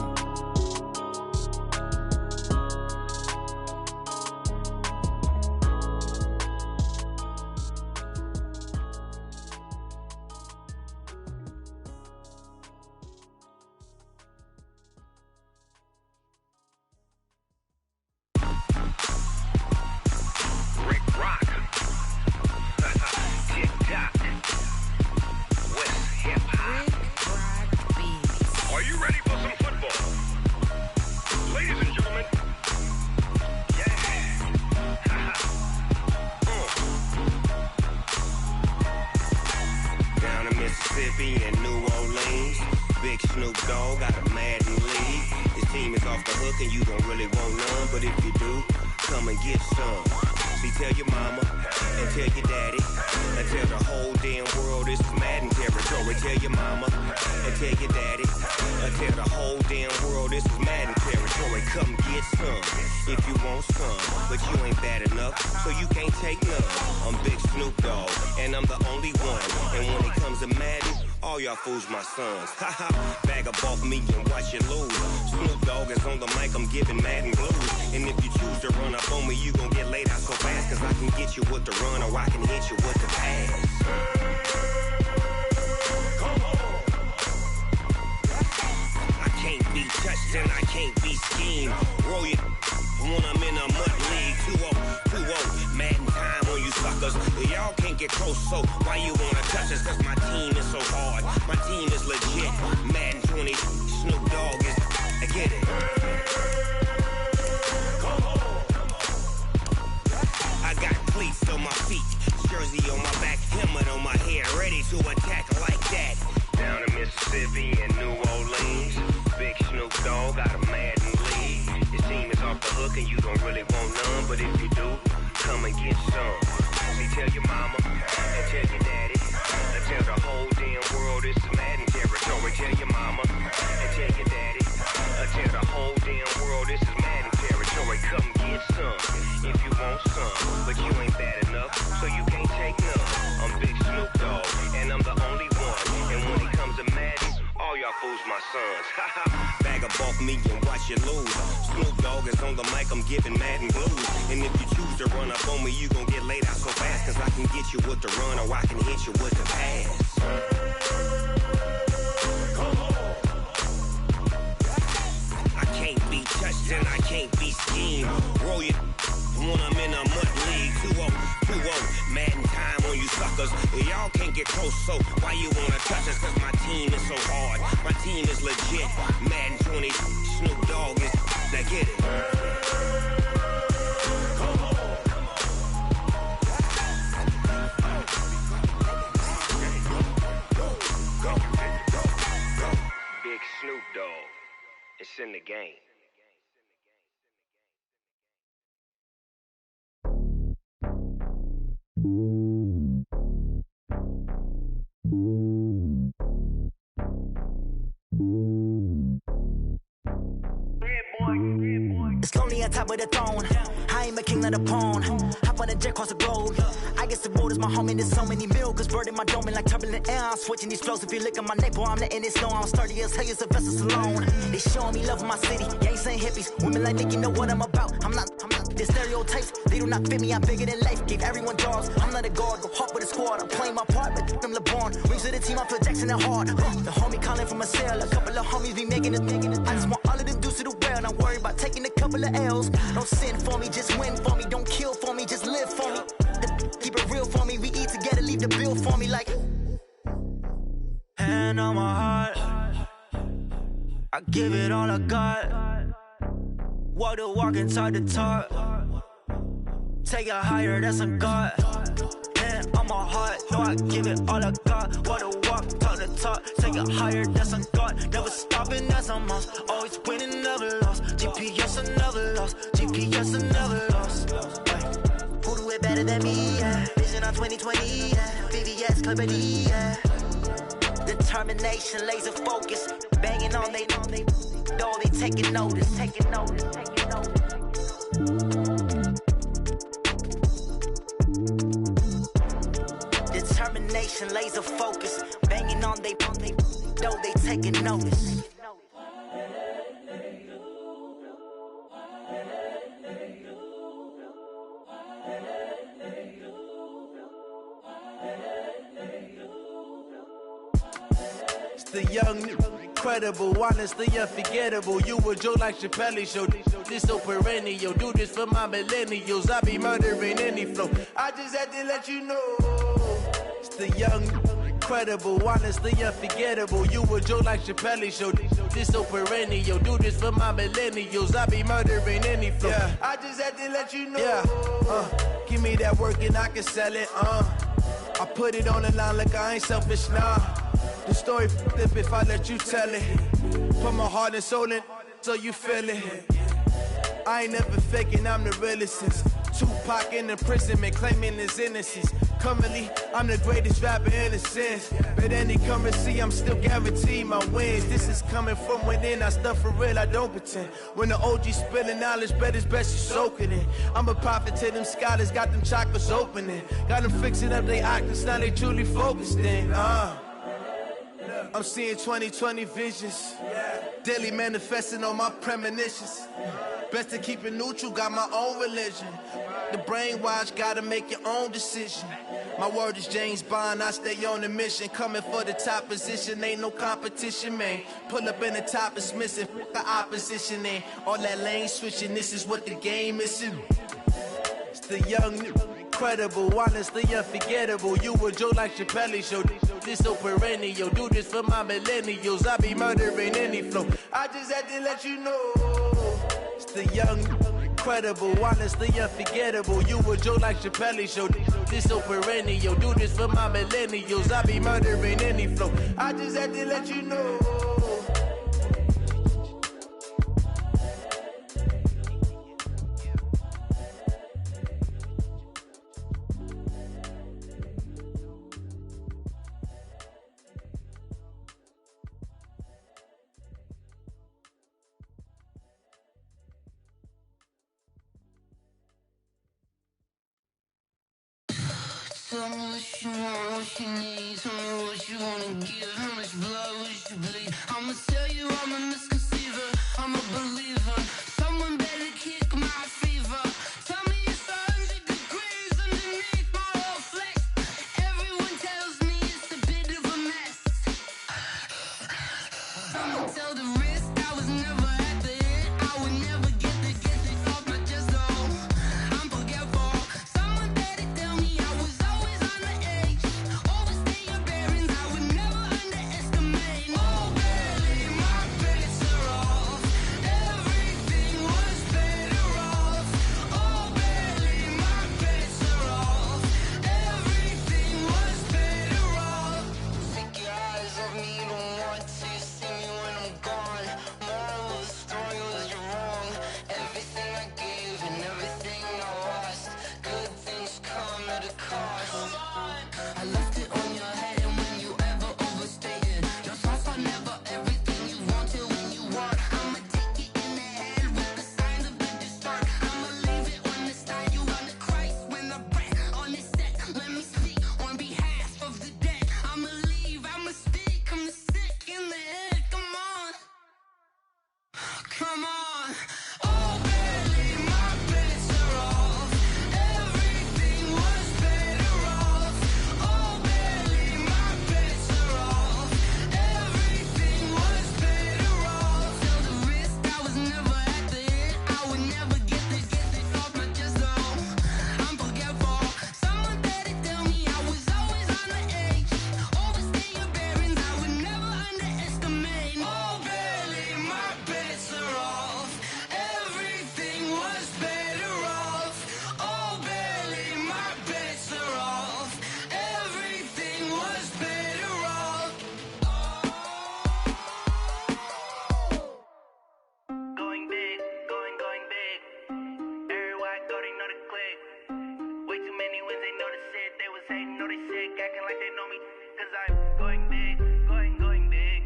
Fools my sons. Haha, bag up off me and watch you lose. Snoop Dogg is on the mic, I'm giving Madden blues. And if you choose to run up on me, you gon' get laid out so fast. Cause I can get you with the run or I can hit you with the pass. Come on. I can't be touched and I can't be schemed. Roll you when I'm in a mud league. 2-0, Madden time on you suckers. Y'all can't get close, so why you wanna touch us? Cause my team is so hard. My team is legit. Madden 20, Snoop Dogg is. I get it. Come on. I got cleats on my feet, jersey on my back, helmet on my head, ready to attack like that. Down in Mississippi and New Orleans, big Snoop Dogg got a Madden league. His team is off the hook and you don't really want none, but if you do, come and get some. See, tell your mama and tell your daddy. Tell the whole damn world it's Madden territory. Tell your mama and tell your daddy. Tell the whole damn world this is Madden territory. Come get some if you want some, but you ain't bad enough, so you can't take none. I'm Big Snoop Dogg, and I'm the only one. And when it comes to Madden, all y'all fools my sons. Bag up off me and watch you lose. Snoop Dogg is on the mic, I'm giving Madden blues. And if you choose to run up on me, you gon' get laid out so fast. Cause I can get you with the run or I can hit you with the pass. Come on. I can't be touched and I can't be schemed. Roll you when I'm in a mud league. 2-0, Madden time on you suckers. Y'all can't get close, So why you wanna touch us? Cause my team is so hard. My team is legit. Madden 20, Snoop Dogg is. Now get it. Big Snoop Dogg. It's in the game. It's lonely on top of the throne. I ain't a king of the pawn. Hop on a jet across the globe. I guess the road is my home and there's so many miracles burning my dome and like turbulent air. I'm switching these flows. If you look at my neck, boy, I'm letting it snow. I'm sturdy as hell, it's a vessel alone. They showing me love in my city. Gang saying hippies. Women like Nicki know what I'm about. I'm not. The stereotypes, they do not fit me. I'm bigger than life. Gave everyone jobs. I'm not a guard. Go hard with a squad. I'm playing my part, but them LeBron. Rings to the team, I feel Jackson and hard. The homie calling from a cell. A couple of homies be making it. I just want all of them dudes to the well. Not worried about taking a couple of L's. Don't sin for me, just win for me. Don't kill for me, just live for me. Keep it real for me. We eat together, leave the bill for me like. Hand on my heart, I give it all I got. Walk the walk and talk the talk. Take it higher, that's a God. Hand on my heart, no, I give it all I got. Walk the walk, talk the talk. Take it higher, that's a God. Never stopping, that's a must. Always winning, never lost. GPS, I never lost. GPS, I never lost. Who do it better than me? Yeah. Vision on 2020, yeah. VVS, Company, yeah. Determination, laser focus. Banging on they door, they taking notice, taking notice, taking notice. Determination, laser focus. Banging on they door, they taking notice. The young, incredible, honestly unforgettable. You a Joe like Chappelle show. This so perennial. Do this for my millennials. I be murdering any flow. I just had to let you know. It's the young, incredible, honestly unforgettable. You a Joe like Chappelle show. This so perennial. Do this for my millennials. I be murdering any flow. Yeah. I just had to let you know. Yeah. Give me that work and I can sell it. I put it on the line like I ain't selfish, nah. The story flip if I let you tell it. Put my heart and soul in so you feel it. I ain't never faking, I'm the realest since Tupac in imprisonment, claiming his innocence. Currently, I'm the greatest rapper in a sense. But any currency, I'm still guaranteed my wins. This is coming from within, I stuff for real, I don't pretend. When the OG spilling knowledge, bet it's best you soak it in. I'm a prophet to them scholars, got them chakras opening. Got them fixing up their octaves, now they truly focused in. I'm seeing 2020 visions. Daily manifesting on my premonitions. Best to keep it neutral, got my own religion. The brainwash, gotta make your own decision. My word is James Bond, I stay on the mission. Coming for the top position, ain't no competition, man. Pull up in the top, it's missing, the opposition ain't. All that lane switching, this is what the game is. It's the young, incredible, honestly unforgettable. You a Joe like Chappelle show. This so perennial. Do this for my millennials. I be murdering any flow. I just had to let you know. It's the young, incredible, honestly unforgettable. You a Joe like Chappelle show. This so perennial. Do this for my millennials. I be murdering any flow. I just had to let you know. Tell me what you want, what you need. Tell me what you wanna give. How much blood would you bleed? I'ma tell you I'm a misconceiver. I'm a believer. Someone better kick my fever. Tell me it's 100 degrees underneath my whole flesh. Everyone tells me it's a bit of a mess. I'ma tell the risk I was never at the end. I would never get the off my chest though. I'm forgetful. Someone better tell me I was always on the edge. Overstay your barrier. they sick, acting like they know me. Cause I'm going big, going big.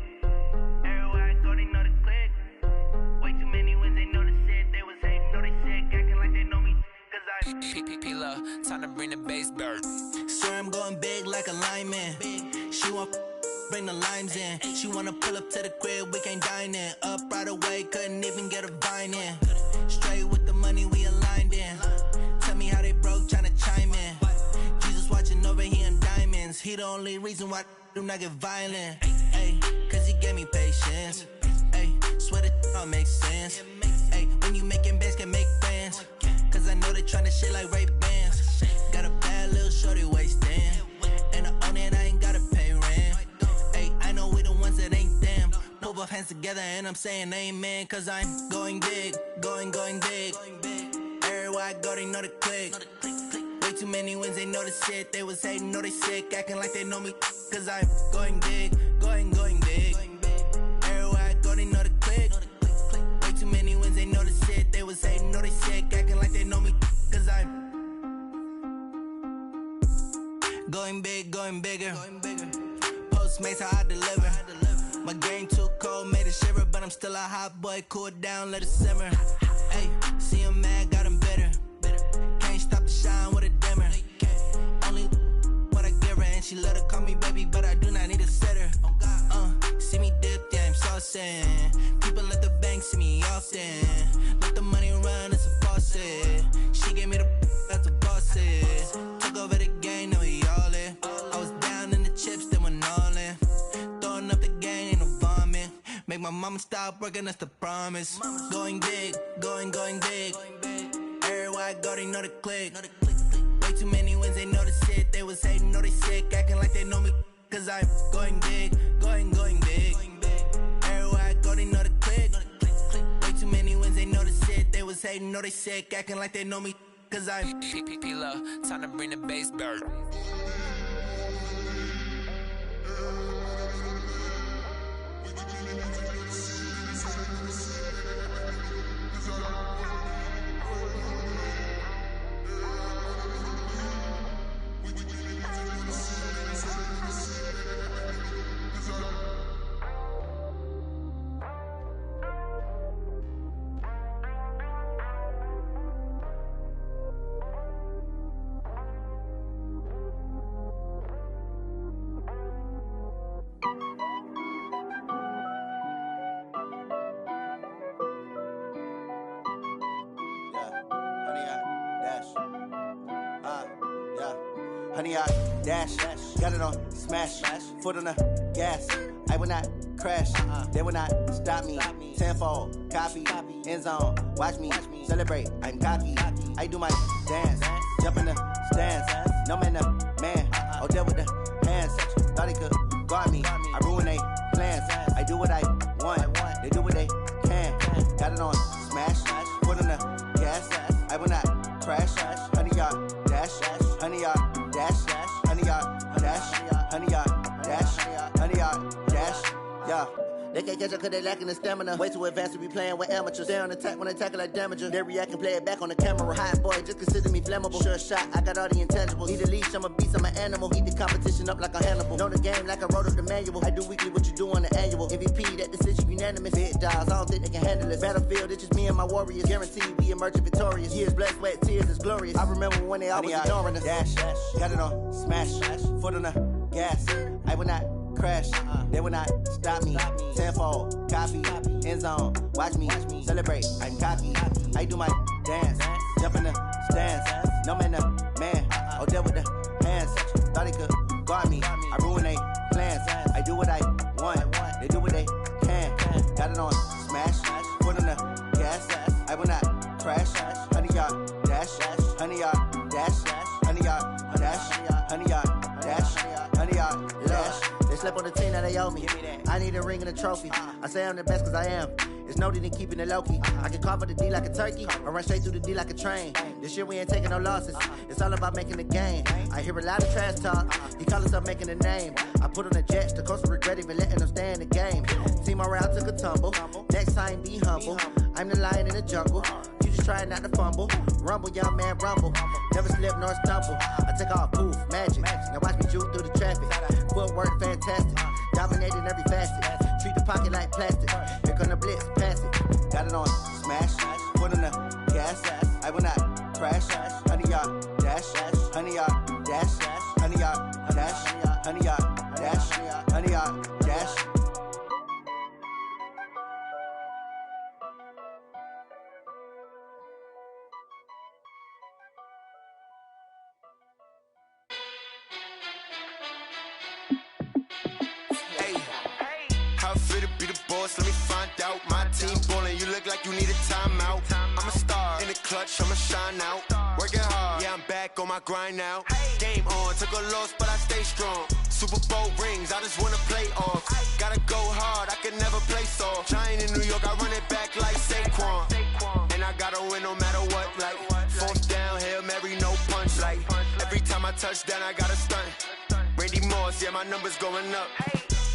Everywhere I go, they know the click. Way too many wins, they know the shit. They was hating, know they sick, acting like they know me. Cause I'm P-P-P-Love, time to bring the bass bird. Swear I'm going big like a lineman. She want bring the limes in. She wanna pull up to the crib, we can't dine in. Up right away, couldn't even get a vine in. Straight with the money we aligned in. Tell me how they broke, tryna chime in. Jesus watching over here in diamonds. He the only reason why I do not get violent. Ay, cause he gave me patience. Ay, swear that all makes sense. Ay, when you making bands, can make friends. Cause I know they tryna shit like Ray-Bans. Got a bad little shorty wasting. And I own it, I ain't gotta pay rent. Ay, I know we the ones that ain't them. Put both hands together and I'm saying amen. Cause I'm going big, going big. Everywhere I go, they know the click. Way too many wins, they know the shit. They was hating, know they sick, acting like they know me. Cause I'm going big, going big. Everywhere I go, they know the click. Way too many wins, they know the shit. They was hating, know they sick, acting like they know me. Cause I'm going big, going bigger. Postmates how I deliver. My game too cold, made it shiver, but I'm still a hot boy. Cool it down, let it simmer. Hey, see him mad, got him bitter. Can't stop the shine with a dimmer. Only what I give her, and she let her call me baby, but I do not need a sitter. See me dip, yeah, I'm saucing. People at the bank see me often. Let the money run, it's a faucet. She gave me the that's a boss it. Took over the game, now we all in. I was down in the chips, then went all in. Throwing up the game, ain't no vomit. Make my mama stop working, that's the promise. Going big, going big. Everywhere I go, they know the click. Way too many wins, they know the shit. They was hating, know they sick, acting like they know me. Cause I'm going big, going big. Everywhere I go, they know the click. Way too many wins, they know the shit. They was hating, know they sick, acting like they know me. Cause I'm P-P-P-Love, time to bring the bass bird. Honey, I dash, got it on smash, foot on the gas. I will not crash, they will not stop me. Tenfold, copy, end zone, watch me celebrate. I'm cocky, I do my dance, jump in the stands. No man, man, oh there with the hands. Thought he could guard me, I ruin they plans. I do what I want, they do what they can. Got it on smash, foot on the gas. I will not crash, honey, y'all dash, honey, y'all dash, honey, y'all dash, honey, y'all dash, honey, y'all dash, yeah. They can't catch up cause they lacking the stamina. Way too advanced to be playing with amateurs. Stay on attack when they tackle like damager. They react and play it back on the camera. Hot boy, just consider me flammable. Sure shot, I got all the intangibles. Need a leash, I'm a beast, I'm an animal. Eat the competition up like a Hannibal. Know the game like I wrote up the manual. I do weekly what you do on the annual. MVP, that decision unanimous. Big dials, I don't think they can handle it. Battlefield, it's just me and my warriors. Guaranteed we emerging victorious. Years, blood, sweat, tears, it's glorious. I remember when they always ignoring us. Dash, got it on smash, foot on the gas. I will not crash, they will not stop me. Tenfold, copy, end zone, watch me celebrate. I'm cocky, I do my dance, jump in the stands. No man, man, oh there with the hands. Thought he could guard me, I ruin they plans. I do what I want, they do what they can. Got it on smash, foot on the gas. I will not crash, honey, y'all dash, honey, y'all dash, honey, y'all dash, honey, y'all dash, honey, y'all dash. They slept on the team that they owe me. I need a ring and a trophy. I say I'm the best cause I am. It's no need in keeping it low-key. I can carve up the D like a turkey or run straight through the D like a train. This year we ain't taking no losses. It's all about making the game. I hear a lot of trash talk. He call himself making a name. I put on the Jets. The coach will regret even letting them stay in the game. Team morale took a tumble. Next time be humble. I'm the lion in the jungle. You just trying not to fumble. Rumble, young man, rumble. Never slip nor stumble. I take off, poof, magic. Now watch me juke through the traffic. Footwork, fantastic. Dominating every facet. Treat the pocket like plastic. Here come the blitz, pass it. Got it on, smash. Foot on the gas. I will not crash. 100-yard dash. 100-yard dash. 100-yard dash. 100-yard dash. 100-yard dash. Let me find out. My team ballin', you look like you need a timeout. I'm a star in the clutch, I'ma shine out. Working hard, yeah, I'm back on my grind now. Game on, took a loss, but I stay strong. Super Bowl rings, I just wanna play off. Gotta go hard, I can never play soft. Giant in New York, I run it back like Saquon. And I gotta win no matter what, like fourth down, Hail Mary, no punch. Like every time I touch down, I gotta stunt. Randy Moss, yeah, my numbers going up.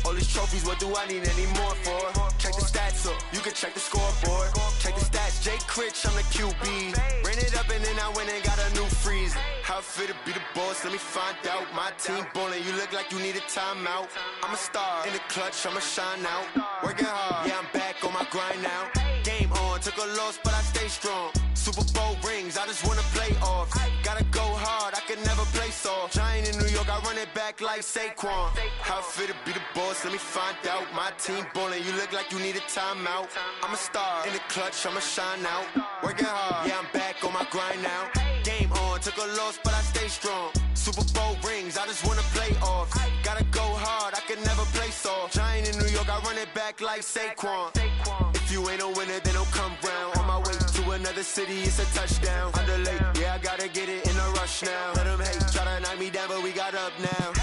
All these trophies, what do I need any more for? Check the stats up, you can check the scoreboard. Check the stats, Jay Critch, I'm the QB. Ran it up and then I went and got a new freeze. How it feel to be the boss, let me find out. My team ballin', you look like you need a timeout. I'm a star in the clutch, I'ma shine out. Working hard, yeah, I'm back on my grind now. Game on, took a loss, but I stay strong. Super Bowl rings, I just wanna play off. Gotta go hard, I can never play soft. Giant in New York, I run it back like Saquon. How it feel to be the boss, let me find out. My team ballin', you look like you need a timeout. I'm a star in the clutch, I'ma shine out. Working hard, yeah, I'm back on my grind now. Game on, took a loss, but I stay strong. Super Bowl rings, I just wanna play off. Gotta go hard, I can never play soft. Giant in New York, I run it back like Saquon. If you ain't a winner, then don't come round. On my way to another city, it's a touchdown. Underlay, yeah, I gotta get it in a rush now. Let them hate, try to knock me down, but we got up now.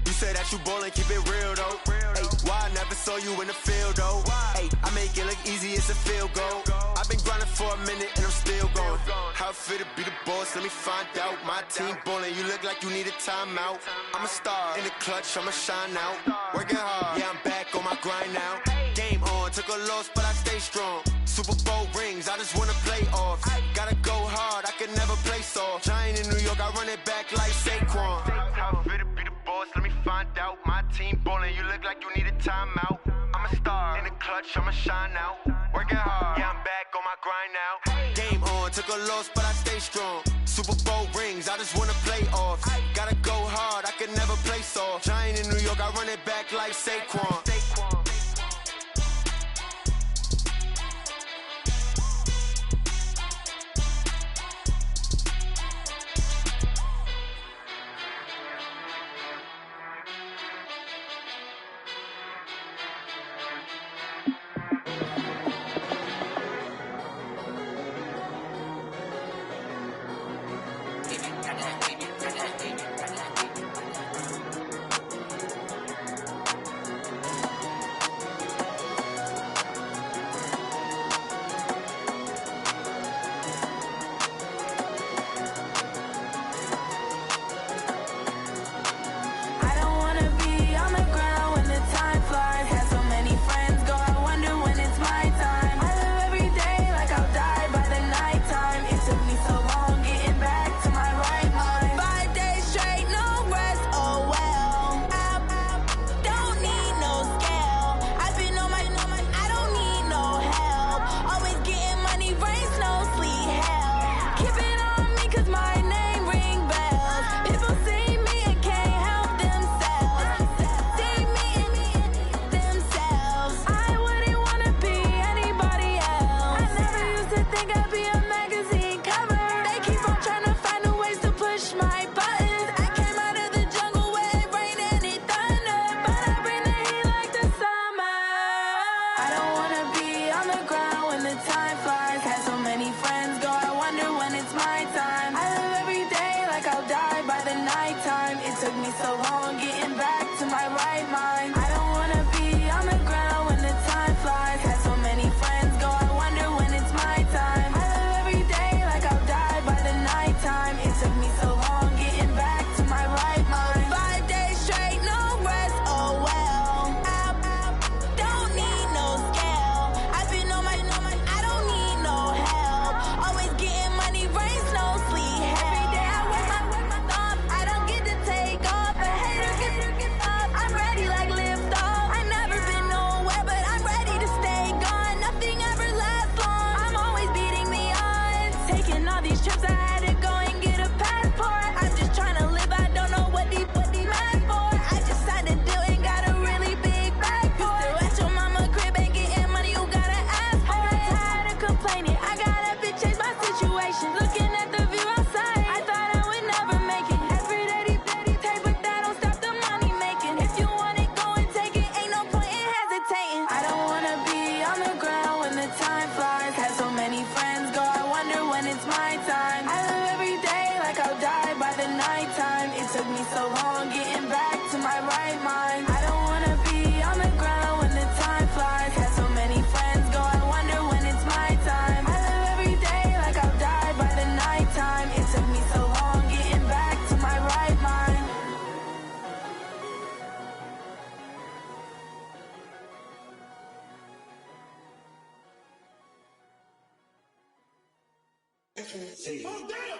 You say that you ballin', keep it real though. Hey, why I never saw you in the field though? Hey, I make it look easy, it's a field goal. I've been grinding for a minute and I'm still going. How it feel to be the boss, let me find out. My team ballin', you look like you need a timeout. I'm a star in the clutch, I'ma shine out. Working hard, yeah, I'm back on my grind now. Game on, took a loss, but I stay strong. Super Bowl rings, I just wanna play off. Gotta go hard, I can never play soft. Giant in New York, I run it back like Saquon. How it feel to be the boss, let me find out. My team ballin', you look like you need a timeout. I'm a star in the clutch, I'ma shine out. Working hard, yeah, I'm back on my grind now. Game on, took a loss, but I stay strong. Super Bowl rings, I just wanna play off. Gotta go hard, I can never play soft. Giant in New York, I run it back like Saquon. nighttime. It took me so long getting back to my right mind. I don't wanna be on the ground when the time flies. Had so many friends go, I wonder when it's my time. I live every day like I'll die by the nighttime. It took me so long getting back to my right mind. Oh, damn!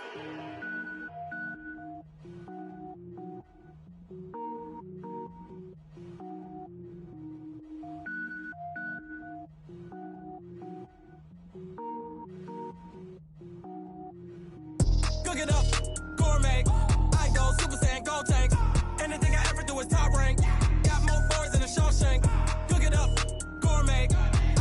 Cook it up, gourmet. I go Super Saiyan, gold tanks. Anything I ever do is top rank. Got more boys than a Shawshank. Cook it up, gourmet.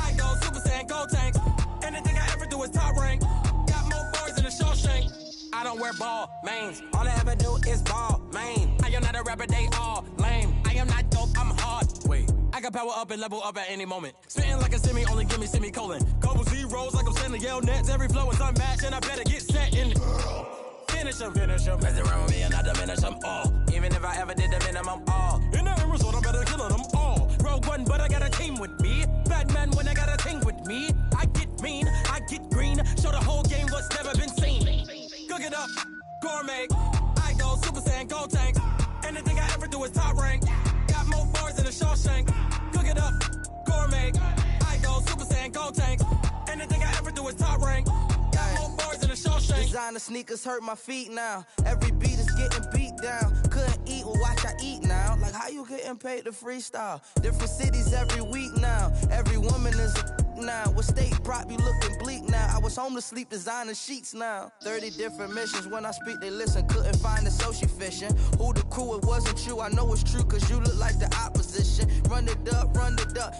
I go Super Saiyan, gold tanks. Anything I ever do is top rank. Got more boys than a Shawshank. I don't wear ball mains. All I ever do is ball main. I am not a rapper, they all lame. I am not dope, I'm hard. Wait, I can power up and level up at any moment. Spitting like a semi, only give me semicolon. Couple zeros like I'm sending yell nets. Every flow is unmatched and I better get set in. Finish them. Mess around with me and I diminish them all. Even if I ever did the minimum all. In the end result, I'm better killing them all. Rogue One, but I got a team with me. Batman when I got a thing with me. I get mean, I get green. Show the whole game what's never been seen. Cook it up, gourmet. I go Super Saiyan, gold tanks. Anything I ever do is top rank. Got more bars than a Shawshank. Cook it up, gourmet. I go Super Saiyan, gold tanks. Anything I ever do is top rank. Got more bars than a Shawshank. Designer sneakers hurt my feet now. Every beat is getting beat down. Couldn't eat, well watch I eat now. Like how you getting paid to freestyle? Different cities every week now. Every woman is a now. With state prop, you looking bleak now. I was home to sleep designing sheets now. 30 different missions. When I speak, they listen. Couldn't find the social fishing. Who the crew, it wasn't you. I know it's true, cause you look like the opposition. Run it up,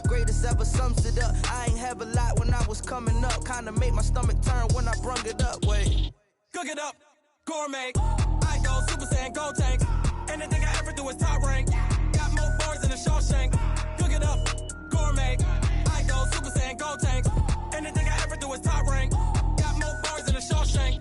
greatest ever sums it up. I ain't have a lot when I was coming up. Kinda made my stomach turn when I brung it up. Wait. Cook it up, gourmet. I go Super Saiyan, gold tanks. Anything I ever do is top rank. Got more bars than a Shawshank. Cook it up, gourmet. I go Super Saiyan, gold tanks. Anything I ever do is top rank. Got more bars than a Shawshank.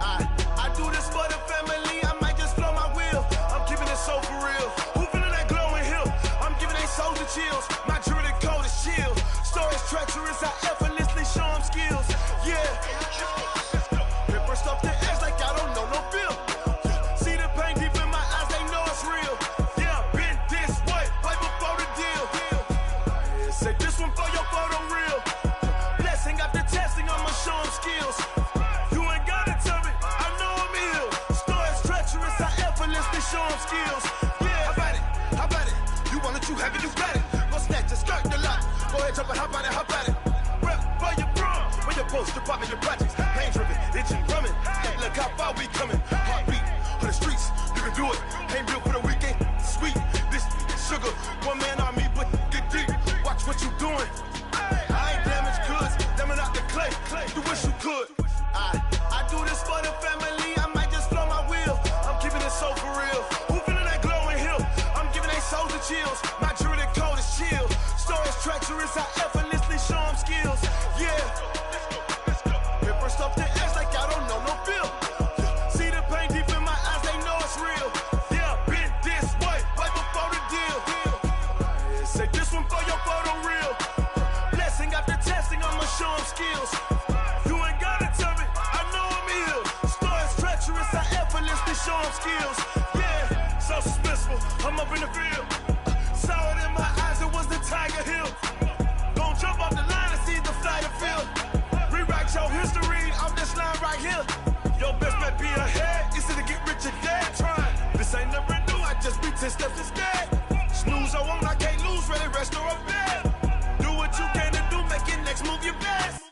I do this for the family. I might just blow my wheel. I'm keeping it so for real. Who feeling that glowing hill? I'm giving they soldier chills. My jewelry code is chill. Stories treacherous. I effortlessly show them skills. Yeah. Paper stuff the edge like I don't know no feel. See the pain deep in my eyes. They know it's real. Yeah, been this way right before the deal. Say this one for your photo real. Blessing after testing. I'ma show them skills. Show them skills. Yeah, how about it? You want it, you have it, you got it. Go snatch it, skirt the lot. Go ahead, jump it, how about it? Rep for your bro. When your poster popping your projects. Pain driven, itching, drumming. Look how far we coming. Heartbeat on the streets, you can do it. Ain't built for the weekend. Sweet, this sugar. One man army, but get deep. Watch what you doing. I ain't damaged goods, damn out the clay. You wish you could. I do this for the family. I might just blow my wheel. I'm keeping it so for real. Who feeling that glowing hill? I'm giving they soldier chills. My jewelry code is chill. Stories treacherous. I effortlessly show them skills. Yeah. Paper stuff the edge like I don't know no feel. See the pain deep in my eyes. They know it's real. Yeah, been this way right before the deal. Say this one for your photo real. Blessing after testing. I'ma show them skills. Show them skills, yeah, so suspenseful. I'm up in the field. Saw it in my eyes, it was the Tiger Hill. Gon' jump off the line and see the flight of field. Rewrite your history off this line right here. Your best bet be ahead, easy to get rich or dead. Trying, this ain't never new, I just be 10 steps instead. Snooze I won't, I can't lose, ready, rest or a bed. Do what you can to do, make your next move your best.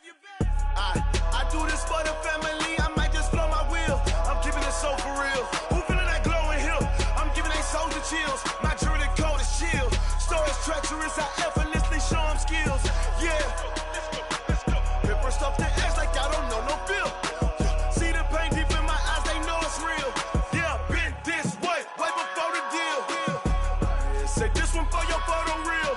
I do this for the family, I might just blow my wheel. I'm keeping it so for real. Who feeling that glowing hill? I'm giving they soldier chills. My jewelry code is chill. Stories treacherous. I effortlessly show them skills. Yeah. Paper stuff the edge like I don't know no feel. See the pain deep in my eyes. They know it's real. Yeah, been this way right before the deal. Say this one for your photo real.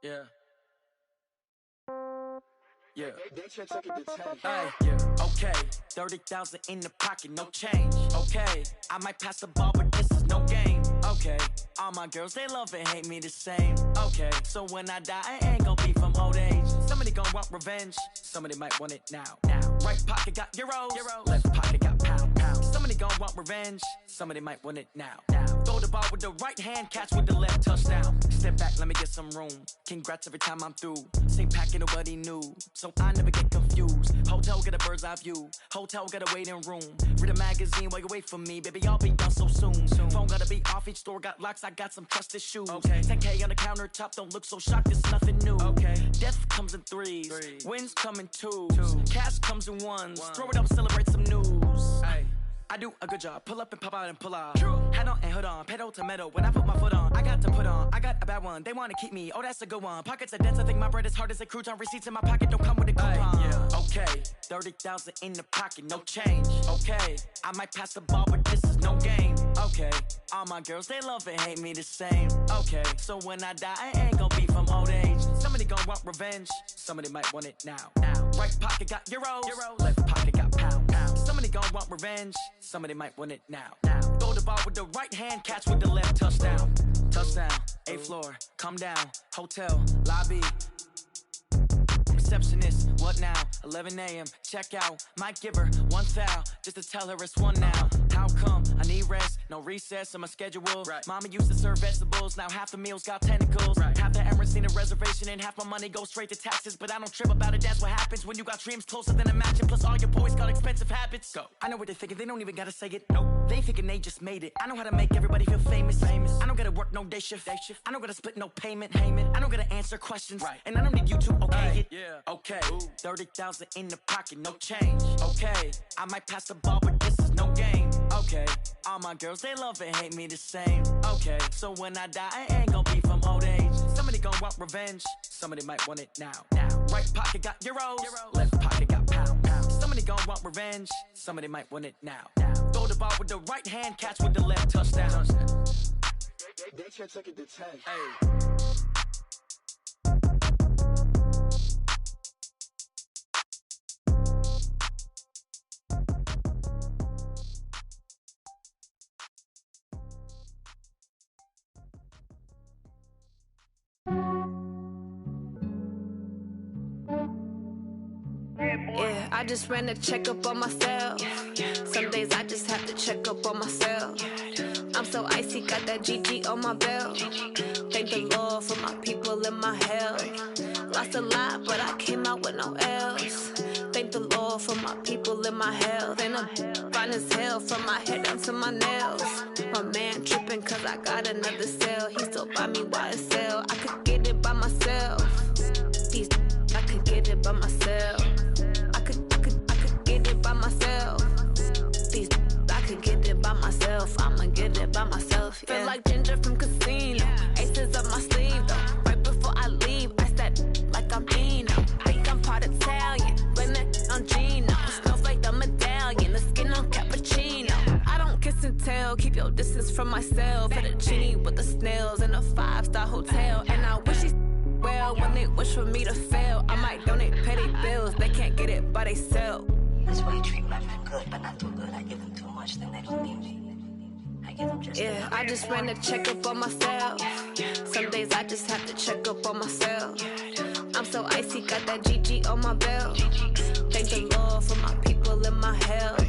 Yeah. Yeah. Hey, yeah. Okay, 30,000 in the pocket, no change. Okay, I might pass the ball, but this is no game. Okay, all my girls, they love and hate me the same. Okay, so when I die, I ain't gon' be from old age. Somebody gon' want revenge, somebody might want it now. Right pocket got euros, left pocket got pound. Somebody gon' want revenge, somebody might want it now. Throw the ball with the right hand, catch with the left, touchdown. Step back, let me get some room. Congrats every time I'm through. Same packet, nobody knew, so I never get confused. Hotel get a bird's eye view. Hotel get a waiting room. Read a magazine while you wait for me, baby. I'll be done so soon. Phone gotta be off. Each store got locks. I got some trusted shoes. Okay. 10K on the countertop. Don't look so shocked. It's nothing new. Okay. Death comes in threes. Wins come in twos. Cash comes in ones. Throw it up, celebrate some news. Hey. I do a good job, pull up and pop out and pull out. Hat on and hood on, pedal to metal. When I put my foot on, I got to put on. I got a bad one, they wanna keep me. Oh, that's a good one. Pockets are dense, I think my bread is hard as a crouton. Receipts in my pocket don't come with a coupon. Yeah. Okay, 30,000 in the pocket, no change. Okay, I might pass the ball, but this is no game. Okay, all my girls, they love and hate me the same. Okay, so when I die, I ain't gon' be from old age. Somebody gon' want revenge, somebody might want it now. Right pocket got euros, left pocket got pound. Somebody gon' want revenge, somebody might want it now. Throw the ball with the right hand, catch with the left, touchdown. Touchdown, 8th floor, come down, hotel, lobby. Receptionist, what now? 11 a.m., check out. Might give her one foul, just to tell her it's one now. How come? I need rest, no recess in my schedule. Right. Mama used to serve vegetables, now half the meals got tentacles. Right. Half the Emirates need a reservation and half my money goes straight to taxes. But I don't trip about it, that's what happens when you got dreams closer than a matching. Plus all your boys got expensive habits. Go. I know what they're thinking, they don't even gotta say it. Nope. They thinking they just made it. I know how to make everybody feel famous. I don't gotta work no day shift. I don't gotta split no payment. I don't gotta answer questions. Right. And I don't need you to okay it. Yeah. Okay, 30,000 in the pocket, no change. Okay, I might pass the ball, but this is no game. Okay, all my girls, they love and hate me the same. Okay, so when I die, I ain't gon' be from old age. Somebody gon' want revenge, somebody might want it now. Right pocket got euros, left pocket got pound. Somebody gon' want revenge, somebody might want it now. Throw the ball with the right hand, catch with the left, touchdown. They can't take it to 10. Hey. Yeah, I just ran a checkup on myself. Some days I just have to check up on myself. I'm so icy, got that GG on my belt. Thank the Lord for my people in my health. Lost a lot, but I came out with no L's. Thank the Lord for my people in my health. And I'm fine as hell from my head down to my nails. My man tripping cause I got another cell. He still buy me YSL. I could get it by myself. These I could get it by myself. I could get it by myself. These I could get it by myself. I'ma get it by myself. Yeah. Feel like Ginger from Casino. Aces up my sleeve though. Right before I leave, I said like I'm Eno. Think I'm part Italian. Blame it on Gino. Smells like the medallion. The skin on cappuccino. I don't kiss and tell. Keep your distance from myself. For the genie with the snails in a 5-star hotel. And I wish he well when they wish for me to fail. I might donate petty bills. They can't get it by they self. That's why you treat women good, but not too good. I give them too much, then they don't need me. I give them just yeah, I just ran a checkup on myself. Some days I just have to check up on myself. I'm so icy, got that GG on my belt. Thank the Lord for my people in my health.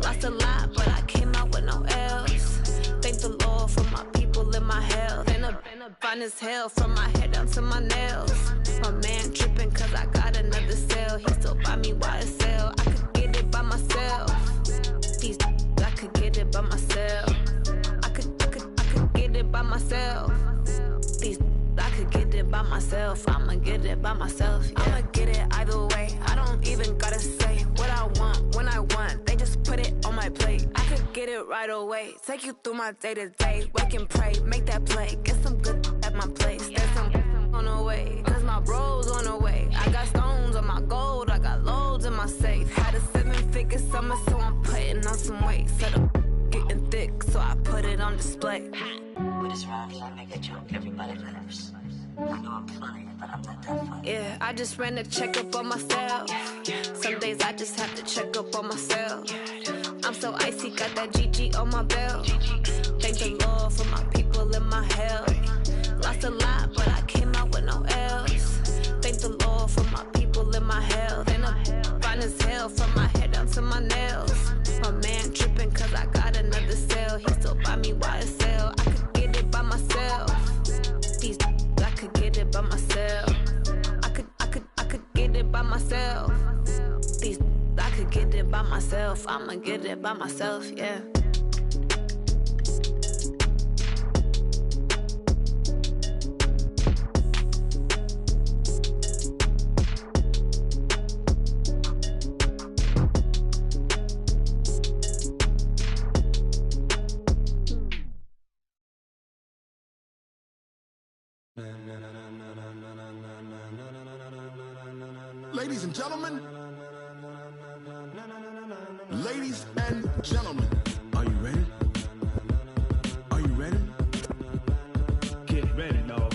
Lost a lot, but I came out with no L's. Thank the Lord for my people in my health. And I'm fine as hell from my head down to my nails. My man tripping cause I got another cell. He still buy me YSL. I could get it by myself. These I could get it by myself. I could get it by myself. These I could get it by myself. I'ma get it by myself. Yeah. I'ma get it either way. I don't even gotta say what I want when I want. They just put it on my plate. I could get it right away. Take you through my day to day. Wake and pray, make that play. Get some good at my place. There's some on the way. Cause my bro's on the way. I got stones on my gold. I got loads in my safe. Had a 7-figure summer, so I'm putting on some weight. Set up getting thick, so I put it on display. With this rhyme, I make a joke everybody laughs. I know I'm funny, but I'm not that funny. Yeah, I just ran a checkup on myself. Some days I just have to check up on myself. I'm so icy, got that GG on my belt. Thank the Lord for my people in my health. Lost a lot, but I came out with no else. Thank the Lord for my people in my health. And I'm fine as hell from my head down to my nails. My man tripping cause I got another cell. He still buy me YSL. I could get it by myself. These I could get it by myself. I could get it by myself. These I could get it by myself. I'ma get it by myself, yeah. Ladies and gentlemen, ladies and gentlemen, are you ready? Are you ready? Get ready, dog.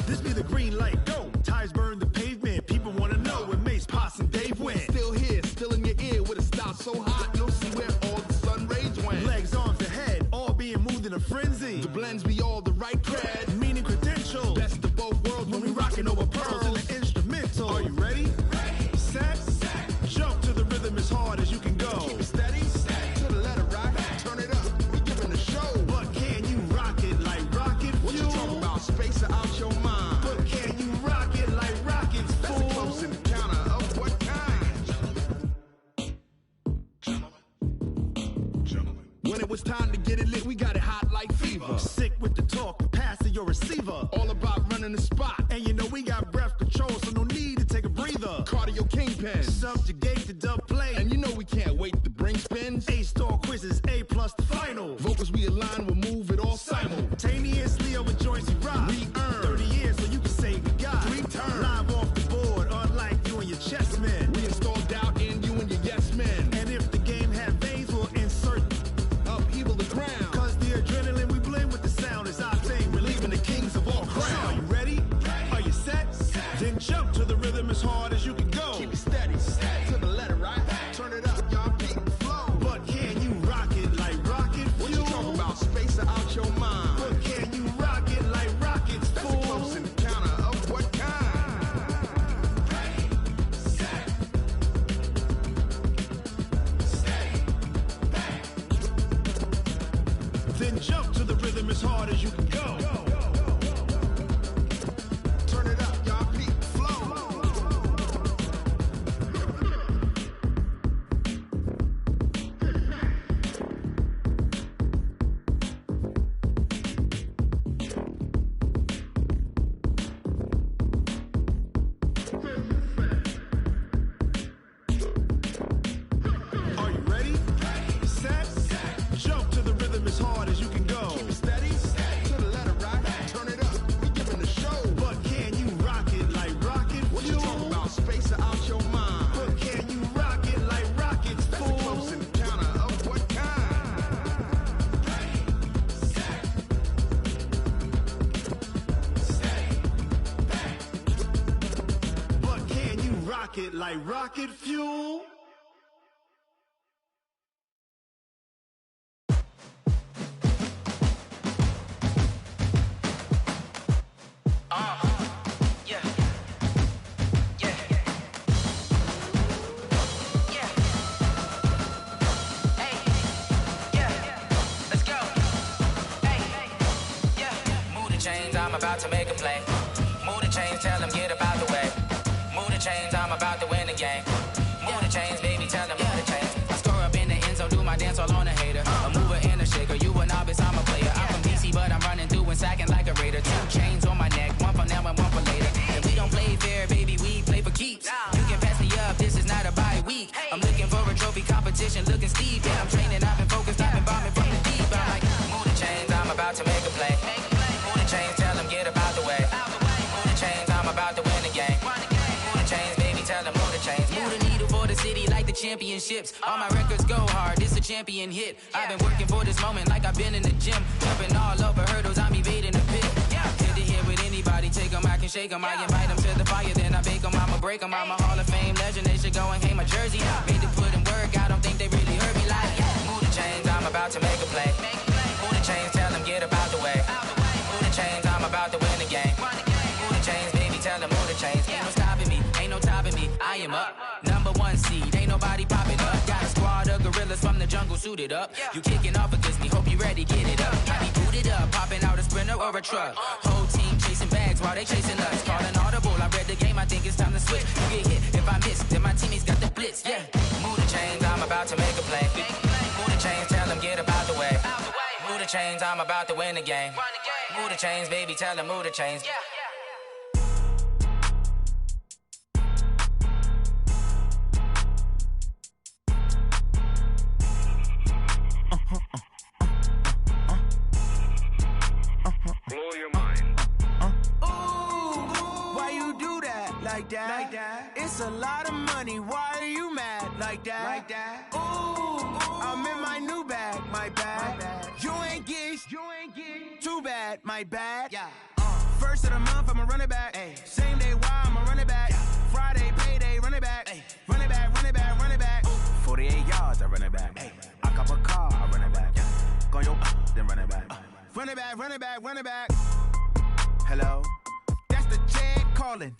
This be the green light, go. Tires burn the pavement. People want to know where Mace, Potts, and Dave went. Still here, still in your ear with a style so hot, you'll see where all the sun rays went. Legs, arms, and head, all being moved in a frenzy. The blends be all the right cred, meaning credentials. Best of both worlds when we rockin' over pearls in the instrumental. Are you ready? Set, jump to the rhythm as hard as you can go. Keep it steady, to the letter rock, turn it up, we giving a show. But can you rock it like rocket fuel? What you talking about, space or out your mind? But can you rock it like rockets, fool? That's a close encounter of what kind? When it was time to get it lit, we got it hot like fever. Sick with the talk, passing your receiver. All about running the spot. And you know we got breath control, so no need to take a breather. Cardio kingpin, subjugate the dub play. And you know we can't wait to bring spins. A-star quizzes, A+ the final. Vocals we align, we'll move it all simultaneously over joints we rock. We earn 30 years, so you can say we got 3 turns. Live off the board, unlike you and your chess men. We install doubt in you and your yes men. And if the game had veins, we'll insert upheaval the ground. Cause the adrenaline we blend with the sound is our thing. Relieving the kings of all crowns. So are you ready? Are you set? Then jump to the rhythm as hard as you can go. Keep it steady, to the letter right. Turn it up, y'all beat the flow. But can you rock it like rocket fuel? What you talking about, space or out your mind? But can you rock it like rockets, fool? That's a close encounter of what kind? Then jump to the rhythm as hard as you can go. Turn it up, y'all beat the flow. Are you ready? Set, jump to the rhythm as hard as you can go. Keep it steady, to the letter rock. Turn it up, we giving a show. But can you rock it like rocket fuel? What you talking about, space or out your mind? But can you rock it like rockets, fool? That's a close encounter of what kind? But can you rock it like rocket fuel? I'm about to make a play. Move the chains, tell them get about the way. Move the chains, I'm about to win the game. Move the chains, baby, tell them move the chains. I score up in the end zone, do my dance all on a hater. A mover and a shaker, you a novice, I'm a player. I'm from DC, but I'm running through and sacking like a raider. 2 chains on my neck, one for now and one for later. And we don't play fair, baby, we play for keeps. You can pass me up, this is not a bye week. I'm looking for a trophy competition, looking steep. Yeah, I'm training, I've been focused, I've been bombing from the deep. I'm like, move the chains, the championships. All my records go hard, it's a champion hit. I've been working for this moment like I've been in the gym. Jumping all over hurdles, I'm evading the pit. Head to head with anybody, take them, I can shake them. I invite them to the fire, then I bake them, I'ma break them. I'm a Hall of Fame legend, they should go and hang my jersey. Made to put in work, I don't think they really heard me like, move the chains, I'm about to make a play. Move the chains, tell them get about the way. Move the chains, I'm about to win the game. Move the chains, baby, tell them move the chains. Ain't no stopping me, ain't no topping me, I am up. Number one seed, ain't nobody popping up. Got a squad of gorillas from the jungle suited up. You kicking off against me, hope you ready, get it up. I be booted up, popping out a Sprinter or a truck. Whole team chasing bags while they chasing us. Calling audible, I read the game, I think it's time to switch. You get hit, if I miss, then my teammates got the blitz, Move the chains, I'm about to make a play. Move the chains, tell them get about the way. Move the chains, I'm about to win the game. Move the chains, baby, tell them move the chains. Blow your mind. Why you do that? Like that? Like that? It's a lot of money. Why are you mad? Like that? Like that? Ooh, I'm in my new bag. My bad. You ain't get. Too bad. My bad. Yeah. First of the month, I'ma run it back. Ay. Same day, why I'ma run it back. Yeah. Friday, payday, run it back. Ay. Run it back, run it back, run it back. Ooh. 48 yards, I run it back. Ay. I cop a car, I run it back. Yeah. Go yo, then run it back. Run it back, run it back, run it back. Hello? That's the Jag calling.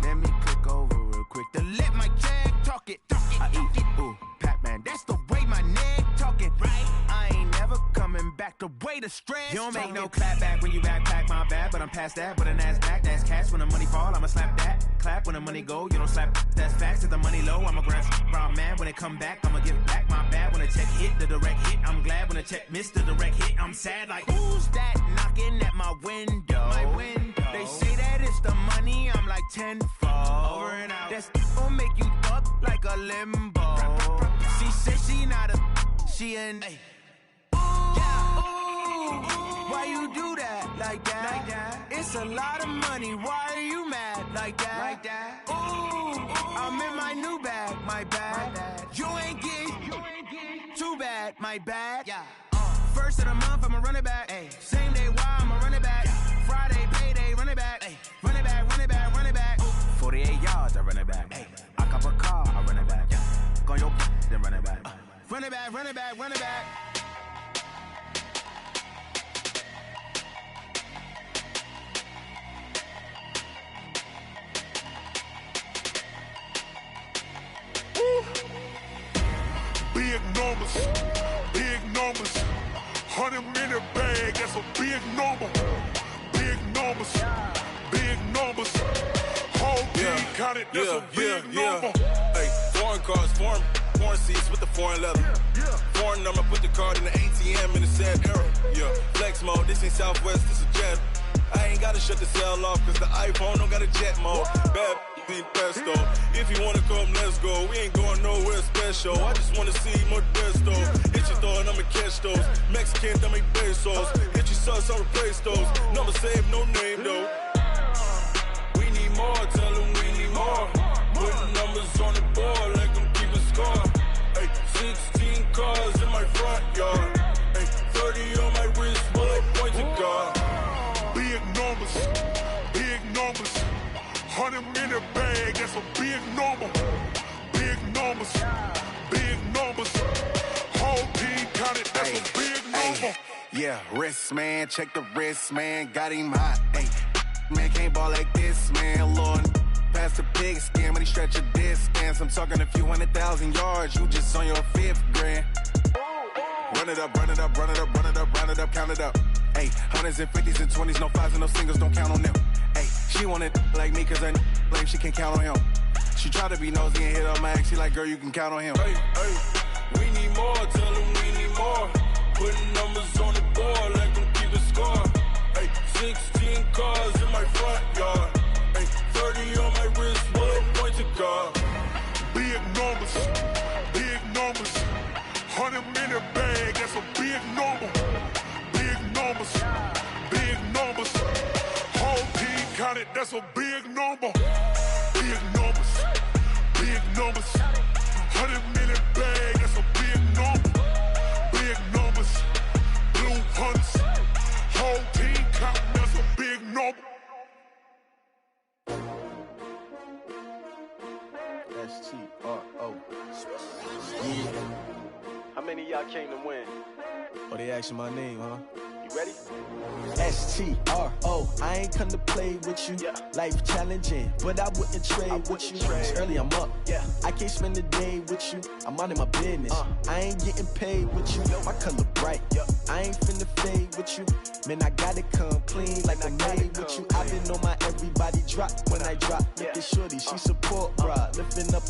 Let me click over real quick to let my Jag talk it. I eat it, ooh, Pac-Man. That's the way my neck talking. Right? I ain't never coming back the way the stress. You don't make no clap back when you backpack, my bad, but I'm past that. But a NASDAQ, that's cash. When the money fall, I'ma slap that. Clap when the money go, you don't slap. That's facts. If the money low, I'ma grab brown man. When it come back, I'ma give back my bad. When the check hit, the direct hit, I'm glad. When the check missed the direct hit, I'm sad. Like, who's that knocking at my window? My window. They say that it's the money, I'm like tenfold. Over and out. That's gon' make you up like a limbo. She said she not a, she an. Why you do that? Like that? Like that? It's a lot of money. Why are you mad? Like that? Like that? Ooh, I'm in my new bag. My bad. You ain't get. Too bad. My bad. Yeah. First of the month, I'ma run it back. Ay. Same day, why I'ma run it back. Yeah. Friday, payday, run it back. Ay. Run it back, run it back, run it back. Ooh. 48 yards, I run it back. Ay. I cop a car, I run it back. Yeah. Go yo, then run it back. Run it back, run it back, run it back. Big numbers, big numbers. 100-minute bag, that's a big number. Big numbers, big numbers. Whole team counted, that's a big number. Hey, foreign cars, foreign seats with the foreign leather. Foreign number, put the card in the ATM in the sad era. Yeah, flex mode, this ain't Southwest, this is jet. I ain't gotta shut the cell off, cause the iPhone don't got a jet mode. Bad need pesto. If you wanna come, let's go. We ain't going nowhere special. I just wanna see more desto. Hit your throw and I'ma catch those. Mexican, I make pesos. Hit your sauce, I'll replace those. Number save, no name though. We need more, tell them we need more. Putting numbers on the board, like them keep a score. Hey, 16 cars in my front yard. Hey, 30 on my wrist, bullet points of God. Big numbers, big numbers. 100-minute bag, that's a big number. Big numbers, big numbers. Whole team counted, that's a big number. Yeah, wrist man, check the wrist man, got him hot. Ay, man can't ball like this, man. Lord, past the pig skin when he stretch a distance. I'm talking a few 100,000 yards, you just on your 5th grand. Run it up, run it up, run it up, run it up, run it up, count it up. Ay, 100s and 50s and 20s, no 5s and no singles, don't count on them. Ay, she want it like me cause her lame, she can't count on him. She try to be nosy and hit up my ex, she like, girl, you can count on him. Hey, we need more, tell them we need more. Putting numbers on the board, like them keep a score. Hey, 16 cars in my front yard. Hey, 30 on my wrist, bullet points of God. Big numbers, big numbers. 100-minute bag, that's a big number. Big numbers, big numbers. Whole team counted, that's a big number. Big numbers, big numbers. 100-minute I came to win. Oh, they asking my name, huh? You ready? STRO, I ain't come to play with you. Life challenging, but I wouldn't trade with you. It's early, I'm up. I can't spend the day with you. I'm minding my business. I ain't getting paid with you. My color bright. I ain't finna fade with you. Man, I gotta come clean like I made with you. I been on my everybody drop when I drop. Look at shorty, she support, bruh. Lifting up.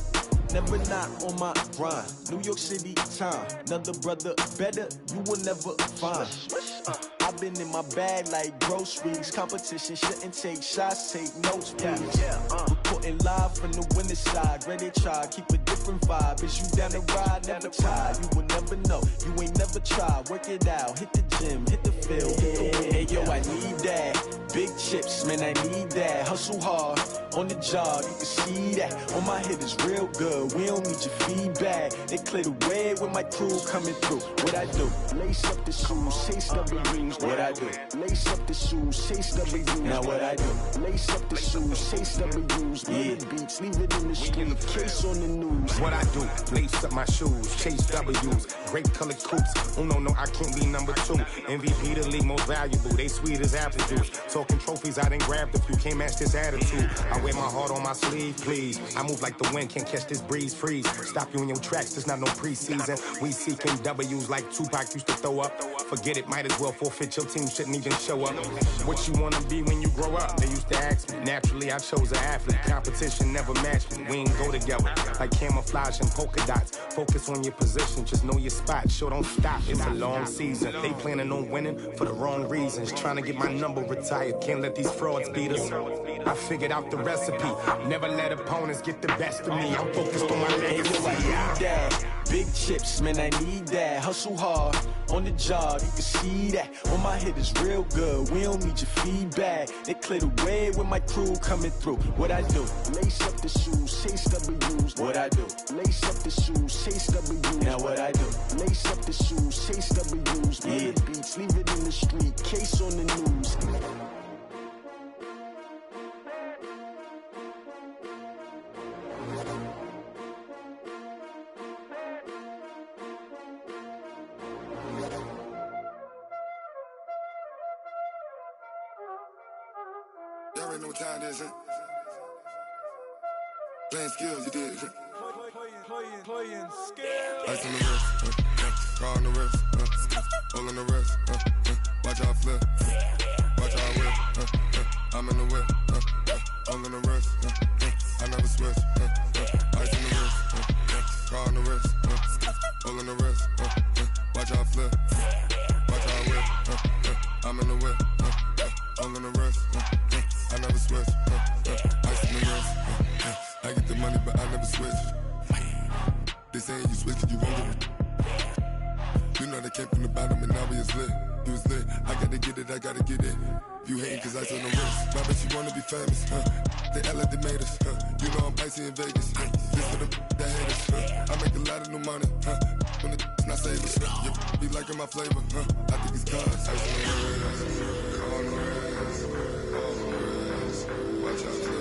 Never not on my grind. New York City time. Another brother better, you will never find. I've been in my bag like groceries. Competition shouldn't take shots, take notes, please. Reporting live from the winning side. Ready to try, keep a different vibe. Is you down the ride, never tired. You will never know, you ain't never tried. Work it out, hit the gym, hit the field. Hey yo, I need that. Big chips, man, I need that. Hustle hard, on the job, you can see that. On my head is real good, we don't need your feedback. They clear the way with my crew coming through. What I do? Lace up the shoes, chase W's. What I do? Lace up the shoes, chase W's. Now what I do? Lace up the shoes, chase W's. Yeah, beats, leave it in the street, case on the news. What I do? Lace up my shoes, chase W's. Grape colored coops. Oh no, I can't be number 2. MVP the league most valuable. They sweet as apple juice. Talking trophies, I done grabbed a few. Can't match this attitude. I wear my heart on my sleeve, please. I move like the wind, can't catch this breeze. Freeze. Stop you in your tracks. There's not no preseason. We seeking W's like Tupac used to throw up. Forget it, might as well forfeit. Your team shouldn't even show up. What you wanna be when you grow up? They used to ask me. Naturally, I chose an athlete. Competition never matched me. We ain't go together like camouflage and polka dots. Focus on your position, just know your spot. Sure, don't stop. It's a long season. They planning on winning for the wrong reasons. Trying to get my number retired. Can't let these frauds beat us. I figured out the recipe. Never let opponents get the best of me. I'm focused on my legacy. I need that. Big chips, man, I need that. Hustle hard, on the job, you can see that. On my head is real good, we don't need your feedback. They clear the way with my crew coming through. What I do? Lace up the shoes, chase W's. What I do? Lace up the shoes, chase W's. Now what I do? Lace up the shoes, chase W's. Yeah, beats, leave it in the street, case on the news. Y'all already know what time it is, huh? Playing skills, you did, huh? Playing skills. Ice on the wrist, car on the wrist, hole on the wrist, watch how I flip, watch how I whip, I'm in the whip, hole on the wrist, I never switch, ice on the wrist, car on the wrist, hole on the wrist, watch how I flip, watch how I whip, I'm in the whip, hole on the wrist, I never switch, ice on the wrist, I get the money but I never switch. They saying you switch it, you won't get it. You know they came from the bottom and now we is lit. You was lit, I gotta get it, I gotta get it. You hating cause ice on the wrist. My bitch, you wanna be famous, They act like they made us, You know I'm icy in Vegas, This for the that hate us, I make a lot of new money, When the not save us, You be liking my flavor, I think it's cause ice on the wrist, on the wrist, on the wrist. Watch out.